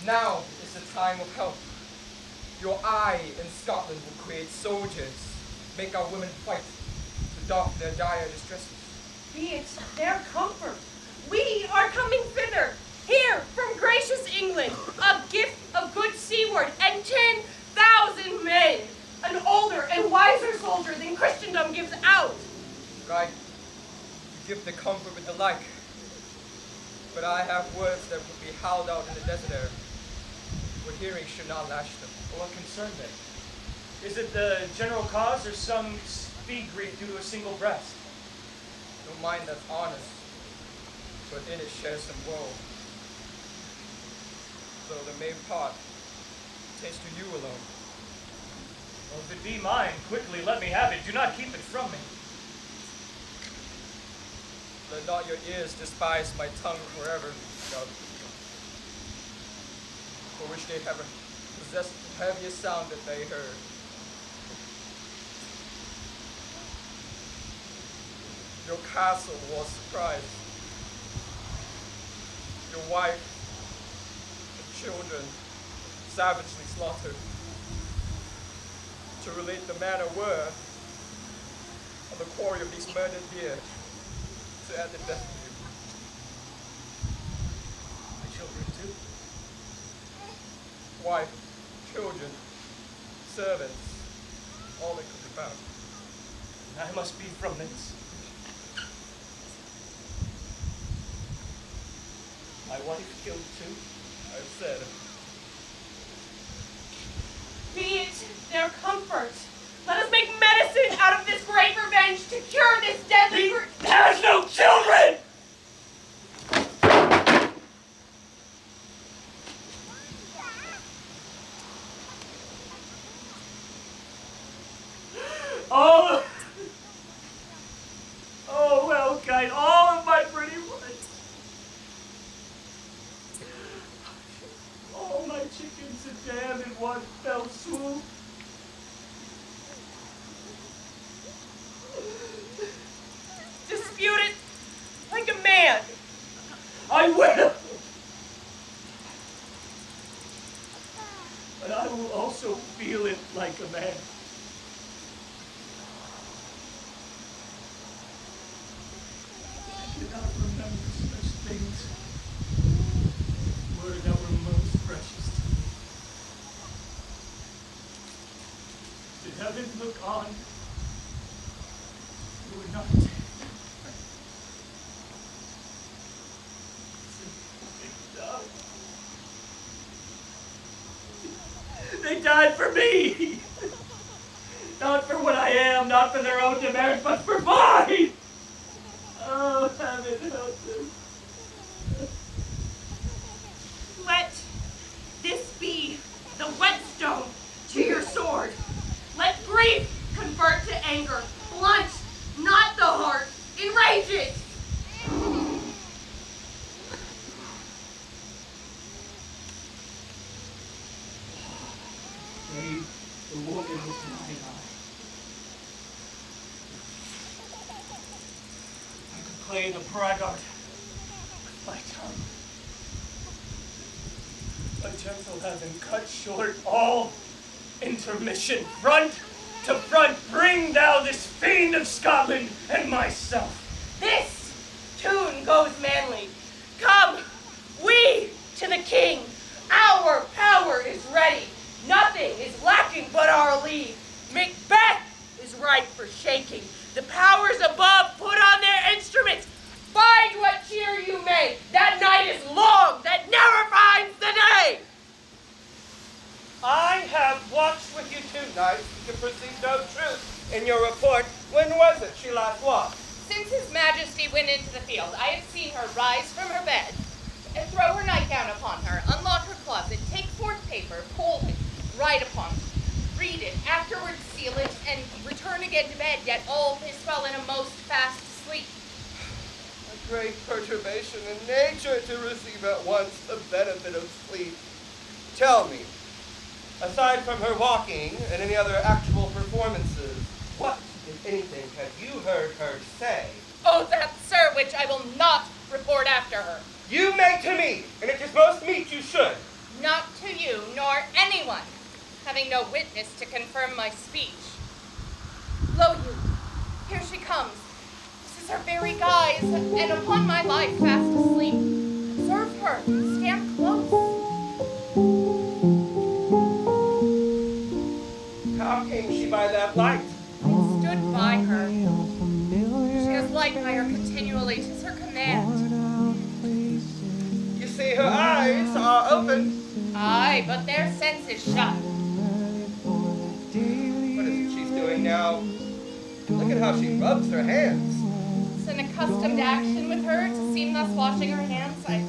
Now is the time of help. Your eye in Scotland will create soldiers, make our women fight to doff their dire distresses. Be it their comfort. We are coming thither, here from gracious England, a gift of good seaward and 10,000 men, an older and wiser soldier than Christendom gives out. Right, you give the comfort with the like, but I have words that would be howled out in the desert air, where hearing should not lash them. What concern then? Is it the general cause or some speed grief due to a single breast? No mind that's honest, but in it shares some woe. Though the main part taste to you alone. Well, if it be mine, quickly let me have it. Do not keep it from me. Let not your ears despise my tongue forever, God, for which they have possessed the heaviest sound that they heard. Your castle was surprised. Your wife and children savagely slaughtered. To relate the manner were of the quarry of these murdered deer, to add the death to you. My children too? Wife, children, servants, all that could be found. I must be from thence. My wife killed too? I said. Be it their comfort. Let us make medicine out of this great revenge to cure this deadly... He has no children! Oh, well, kind, all of my pretty ones. All my chickens are damned in one fell swoop. Dispute it like a man. I will! But I will also feel it like a man. I cannot remember such things. Words that were most precious to me. Did heaven look on? You were not dead. They died for me! Not for what I am, not for their own demerits, but for mine! Oh, heaven help them. Let this be the whetstone to your sword. Let grief convert to anger. Blunt, not the heart. Enrage it. Made the woman with mine eye. I could play the braggart with my tongue. But gentle heaven, cut short all intermission. Front to front, bring thou this fiend of Scotland and myself. This tune goes manly. Come, we to the king. Our power is ready. Nothing is lacking but our leave. Macbeth is ripe for shaking. The powers above put on their instruments. Find what cheer you may. That night is long that never finds the day. I have watched with you 2 nights and can perceive no truth in your report. When was it she last walked? Since His Majesty went into the field, I have seen her rise from her bed, and throw her nightgown upon her, unlock her closet, take forth paper, fold it, write upon it, read it, afterwards seal it, and return again to bed, yet all is well in a most fast sleep. A great perturbation in nature to receive at once the benefit of sleep. Tell me, aside from her walking and any other actual performances, what, if anything, have you heard her say? Oh, that, sir, which I will not report after her. You may to me, and it is most meet you should. not to you nor anyone, having no witness to confirm my speech. Lo you, here she comes. This is her very guise, and upon my life fast asleep. Observe her, stand close. How came she by that light? I stood by her. She has light by her continually, 'tis her command. You see her eyes are open. Aye, but their sense is shut. What is it she's doing now? Look at how she rubs her hands. It's an accustomed action with her to seem thus washing her hands. I've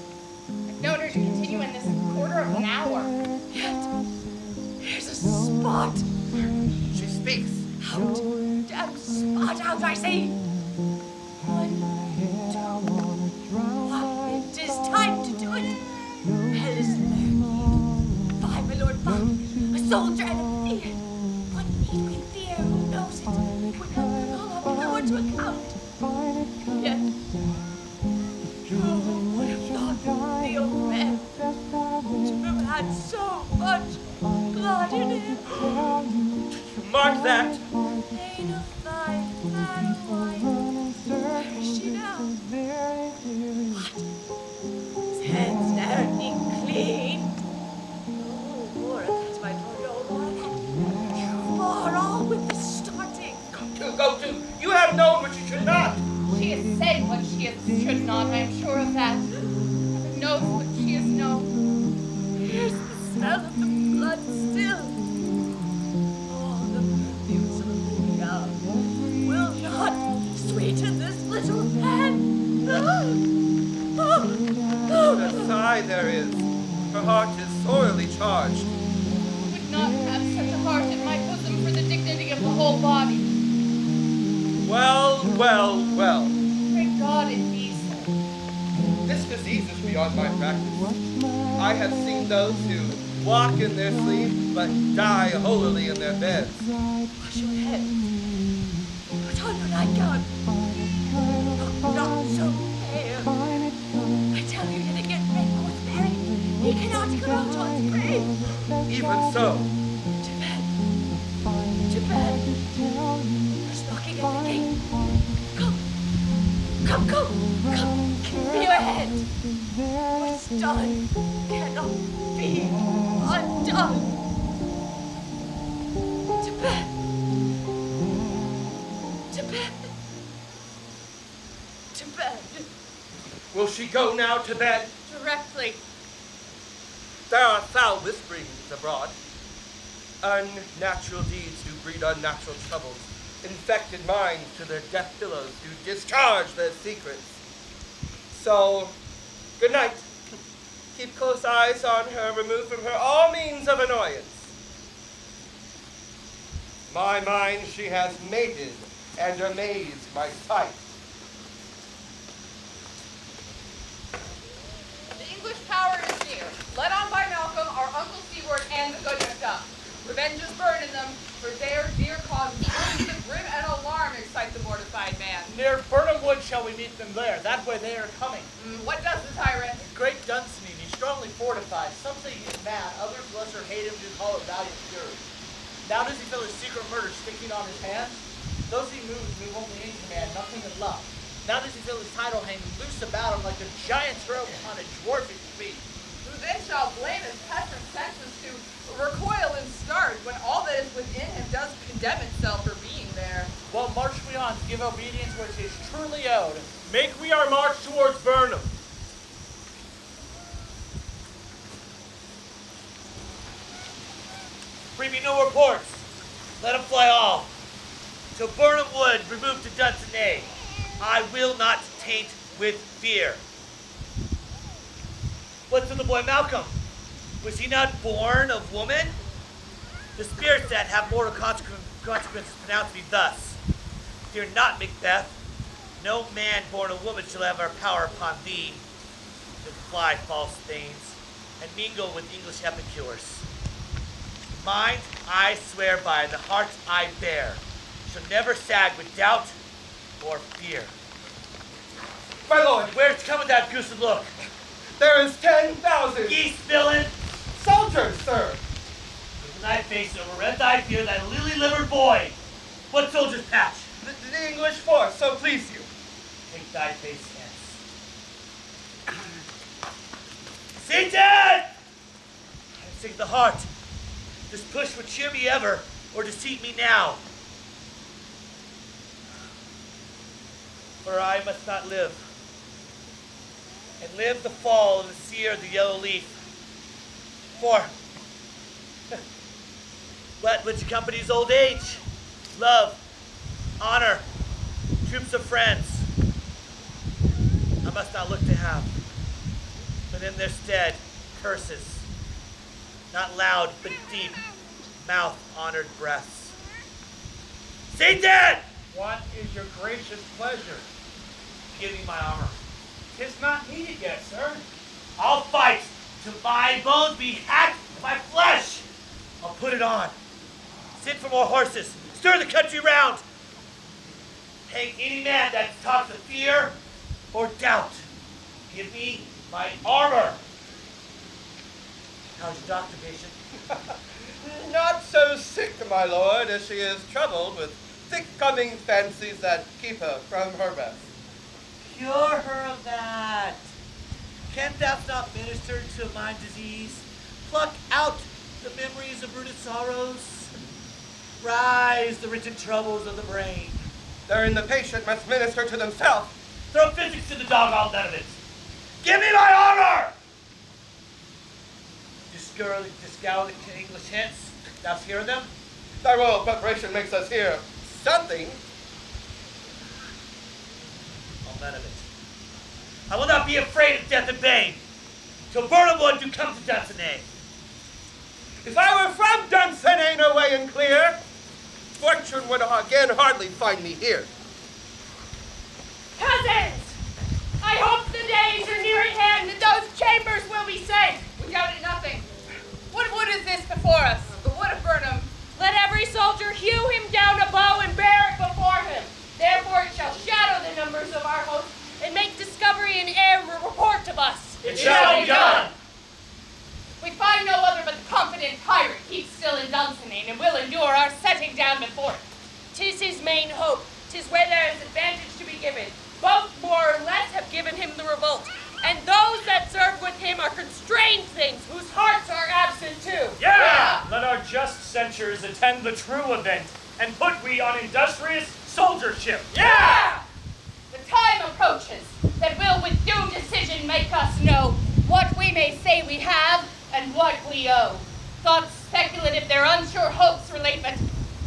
known her to continue in this quarter of an hour. Yet, here's a spot. She speaks. Out. Damn spot out, I say. 1, 2, 1. It is time to do it. Hell is there. 5, my lord, 5. A soldier and a fear. What need we fear? Who knows it? We call our power to account. Yet, who would have thought the old man to have had so much blood in him? Mark that. Pain of fight, battle white. Where is she now? What? His hands never clean. Oh, more of that, my lord, more of that. You bore all with the starting. Go to. You have known what you should not. She has said what she should not, I am sure of that. Heaven knows what she has known. Here's the smell of the blood still. All the perfumes of the young will not sweeten this little hand. What a sigh there is. Her heart is sorely charged. I would not have such a heart in my bosom for the dignity of the whole body. Well, well, well. Pray God it be so. This disease is beyond my practice. I have seen those who walk in their sleep, but die holily in their beds. Wash your head. Put on your nightgown. Look not so pale. I tell you, you're to get rid with Mary. He cannot go out on his grave. Even so. To bed. To bed. There's knocking at the gate. Come. Give me your head. What's done cannot be undone. To bed. To bed. To bed. Will she go now to bed? Directly. There are foul whisperings abroad. Unnatural deeds do breed unnatural troubles. Infected minds to their death pillows do discharge their secrets. So, good night. Keep close eyes on her, remove from her all means of annoyance. My mind she has mated and amazed my sight. The English power is near, led on by Malcolm, our Uncle Seward, and the good Macduff. Revenge is burning them, for their dear cause the grim and alarm excite the mortified man. Near Burnham Wood shall we meet them there. That way they are coming. What does the tyrant? Great Dunsany, he's strongly fortified. Some say he's mad, others lesser hate him to call it valiant fury. Now does he feel his secret murder sticking on his hands? Those he moves move only in command, nothing in love. Now does he feel his title hanging loose about him like a giant's rope on a dwarfing feet? Who then shall blame his pestered senses to recoil and start when all that is within him does condemn itself for being there? Well, march we on to give obedience which is truly owed. Make we our march towards Burnham. Bring me no reports. Let them fly all. Till Burnham Wood remove to Dunsany. I will not taint with fear. What's with the boy Malcolm? Was he not born of woman? The spirits that have mortal consequences pronounce me thus. Fear not, Macbeth. No man born of woman shall have our power upon thee. To fly false things and mingle with English epicures. Mind I swear by, the heart I bear, shall never sag with doubt or fear. My lord, Where's coming that gruesome look? there is 10,000. Geese, villain! soldiers, sir. With thy face over red thy beard, thy lily-livered boy. What soldier's patch? The English force, so please you. Take thy face hence. Satan! I'm sick of the heart. This push would cheer me ever, or deceit me now. For I must not live, and live the fall and the sear of the yellow leaf. For what which accompanies old age, love, honor, troops of friends, I must not look to have, but in their stead, curses, not loud, but deep, mouth-honored breaths. Satan! What is your gracious pleasure? Give me my armor. 'Tis not needed yet, sir. I'll fight till my bones be hacked and my flesh. I'll put it on. Send for more horses. Stir the country round. Hang any man that talks of fear or doubt. Give me my armor. How's your doctor, patient? Not so sick, my lord, as she is troubled with thick-coming fancies that keep her from her best. Cure her of that. Canst thou not minister to a mind disease? Pluck out the memories of rooted sorrows. Rise the written troubles of the brain. Therein the patient must minister to themselves. Throw physics to the dog, all none of it. Give me my armor! Discour the English hints. Thou hear them? Thy royal preparation makes us hear something. All none of it. I will not be afraid of death and bane, till Burnhamwood do come to Dunsinane. If I were from Dunsinane away and clear, fortune would again hardly find me here. Cousins! I hope the days are near at hand that those chambers will be safe. We doubted nothing. What wood is this before us? The wood of Burnham. Let every soldier hew him down a bow and bear it before him. Therefore it shall shadow the numbers of our host and make discovery in air report of us. It shall be done. We find no other but the confident tyrant keeps still in Dunsinane and will endure our setting down before it. 'Tis his main hope. 'Tis where there is advantage to be given. Both more or less have given him the revolt, and those that serve with him are constrained things whose hearts are absent too. Yeah! Let our just censures attend the true event, and put we on industrious soldiership. Yeah! The time approaches that will with due decision make us know what we may say we have and what we owe. Thoughts speculative their unsure hopes relate, but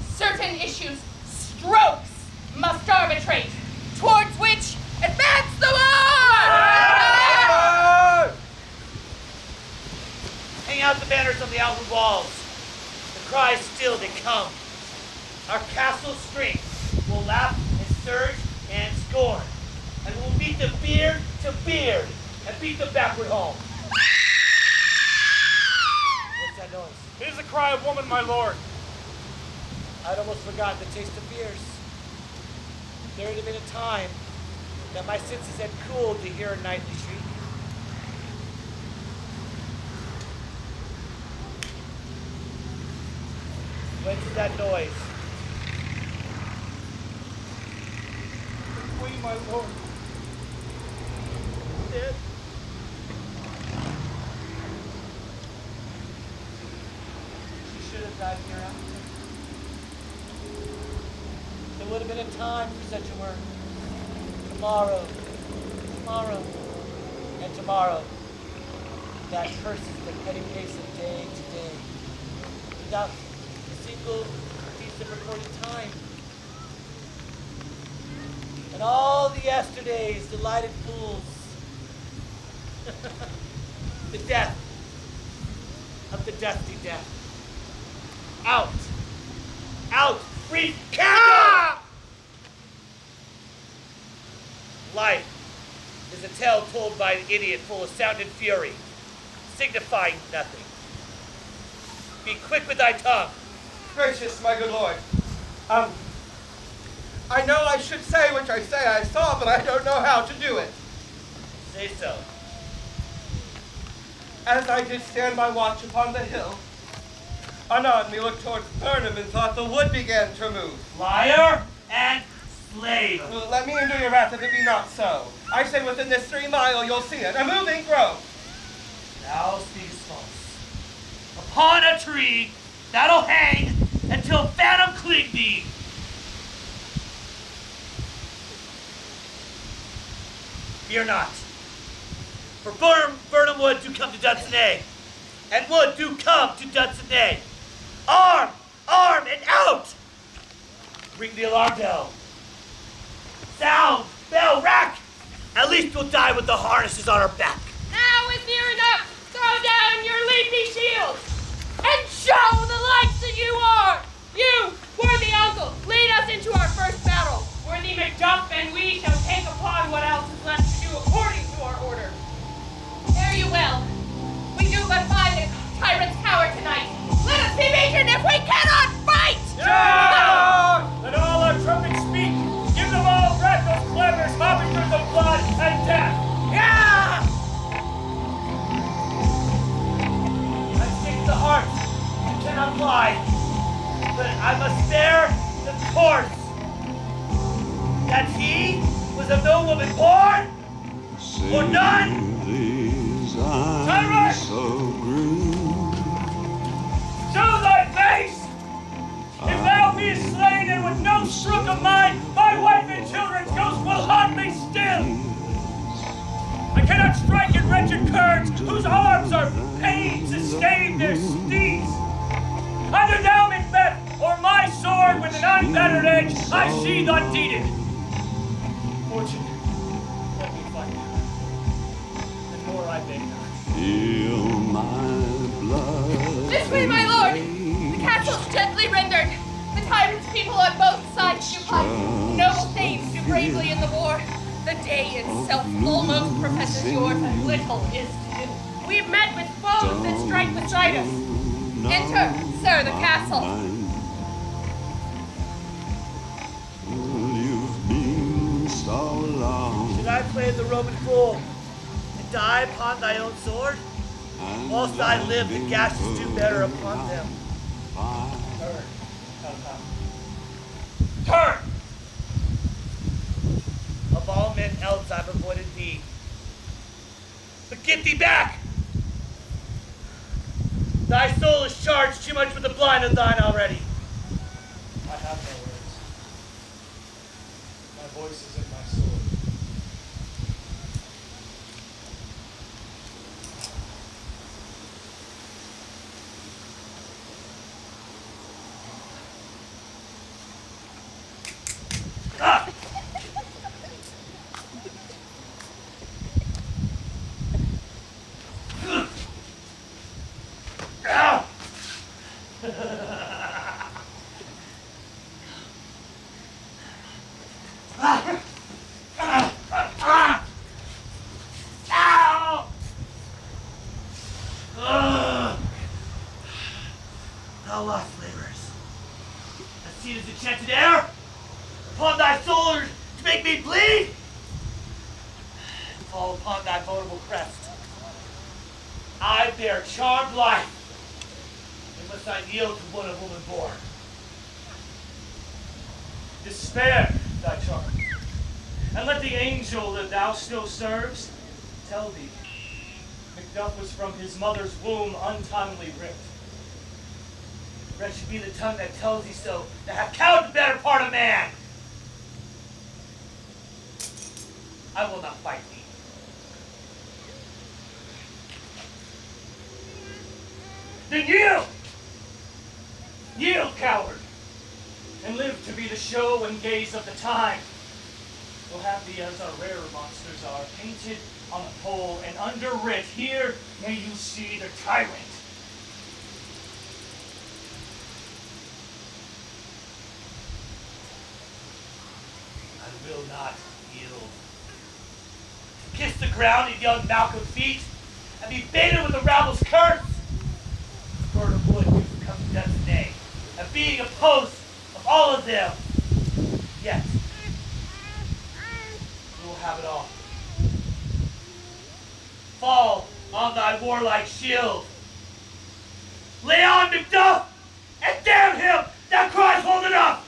certain issues, strokes, must arbitrate, towards which advance the war! Hang out the banners on the outward walls. The cries still they come. Our castle strength will laugh and surge and scorn, and we'll beat them beard to beard and beat them backward home. What's that noise? It is the cry of woman, my lord. I'd almost forgotten the taste of beers. There had been a time that my senses had cooled to hear a nightly shriek. Whence that noise? The queen, my lord. Dead. She should have died hereafter. There would have been a time for such a word. Tomorrow, tomorrow, and tomorrow. That curses the petty pace of day to day, without a single piece of recorded time. And all the yesterdays, delighted fools. The death of the dusty death. Out! Out! Brief candle! Life is a tale told by an idiot full of sound and fury, signifying nothing. Be quick with thy tongue. Gracious, my good lord. I know I should say which I say I saw, but I don't know how to do it. Say so. as I did stand my watch upon the hill. Anon me looked towards Burnham and thought the wood began to move. Liar and slave. Well, let me endure your wrath if it be not so. I say within this 3 mile you'll see it, a moving grove. Thou speakest false. Upon a tree that'll hang until phantom cling thee. Fear not, for Burnham wood do come to Dunsinane, and wood do come to Dunsinane. Arm, and out! Ring the alarm bell. Sound, bell, rack! At least we'll die with the harnesses on our back. Now is near enough. Throw down your leafy shields and show the lights that you are. You, worthy uncle, lead us into our first battle. Worthy Macduff and we shall take upon what else is left to do according to our order. Fare you well. We do but find a tyrant's tower tonight. Let us be beaten if we cannot fight! Yeah! Let all our trumpets speak. Give them all breath, those clamors, harbingers of blood and death. Yeah! I take the heart, I cannot fly, but I must bear the corpse. That he was of no woman born, or none. Tyrant! Show thy face! If thou be slain and with no stroke of mine, my wife and children's ghost will haunt me still! I cannot strike at wretched curds whose arms are pain to stave their steeds. Either thou, Macbeth, or my sword with an unbattered edge I sheathe undeeded. Fortune, let me fight. And more I beg not. Feel my blood. This way, my lord! The castle's gently rendered. The tyrant's people on both sides do fight. Noble thanes do bravely in the war. The day itself almost professes yours, and little is to do. We've met with foes that strike beside us. Enter, sir, the castle. You've been so long. Should I play the Roman fool and die upon thy own sword? Whilst I live, the gashes do better upon them. Turn. Turn! Of all men else I've avoided thee. But get thee back! Thy soul is charged too much with the blind of thine already. I have no words. My voice is in my sword. Thou lost laborers. As seen as enchanted air upon thy soul to make me bleed, fall upon thy vulnerable crest. I bear charmed life, and must I yield to one a woman born. Despair thy charm, and let the angel that thou still serves tell thee, Macduff was from his mother's womb untimely ripped. Wretched be the tongue that tells thee so, that hath cowed the better part of man. I will not fight thee. Then yield! Yield, coward! And live to be the show and gaze of the time. We'll have thee as our rarer monsters are, painted on a pole and underwrit, here may you see the tyrant. I will not yield. Kiss the ground at young Malcolm's feet, and be baited with the rabble's curse. Burnham wood you've come to death today, and being opposed of all of them. Yet, we will have it all. Fall on thy warlike shield. Lay on, Macduff, and damn him that cries hold enough!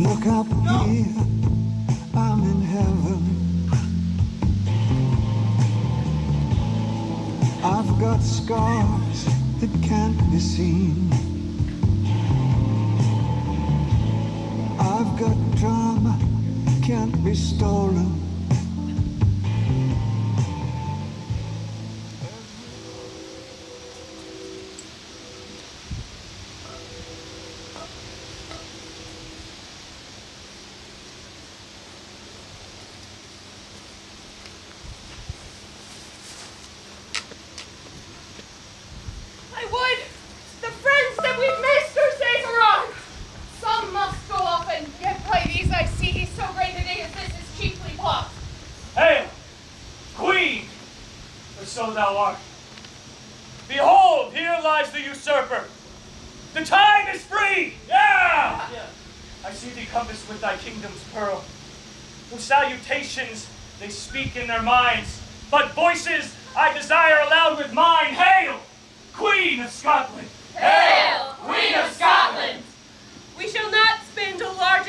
Look up here, I'm in heaven. I've got scars that can't be seen. I've got drama, can't be stolen. Behold, here lies the usurper. The time is free! Yeah! I see thee compassed with thy kingdom's pearl. Whose salutations they speak in their minds, but voices I desire aloud with mine. Hail, Queen of Scotland! Hail, Queen of Scotland! We shall not spend a large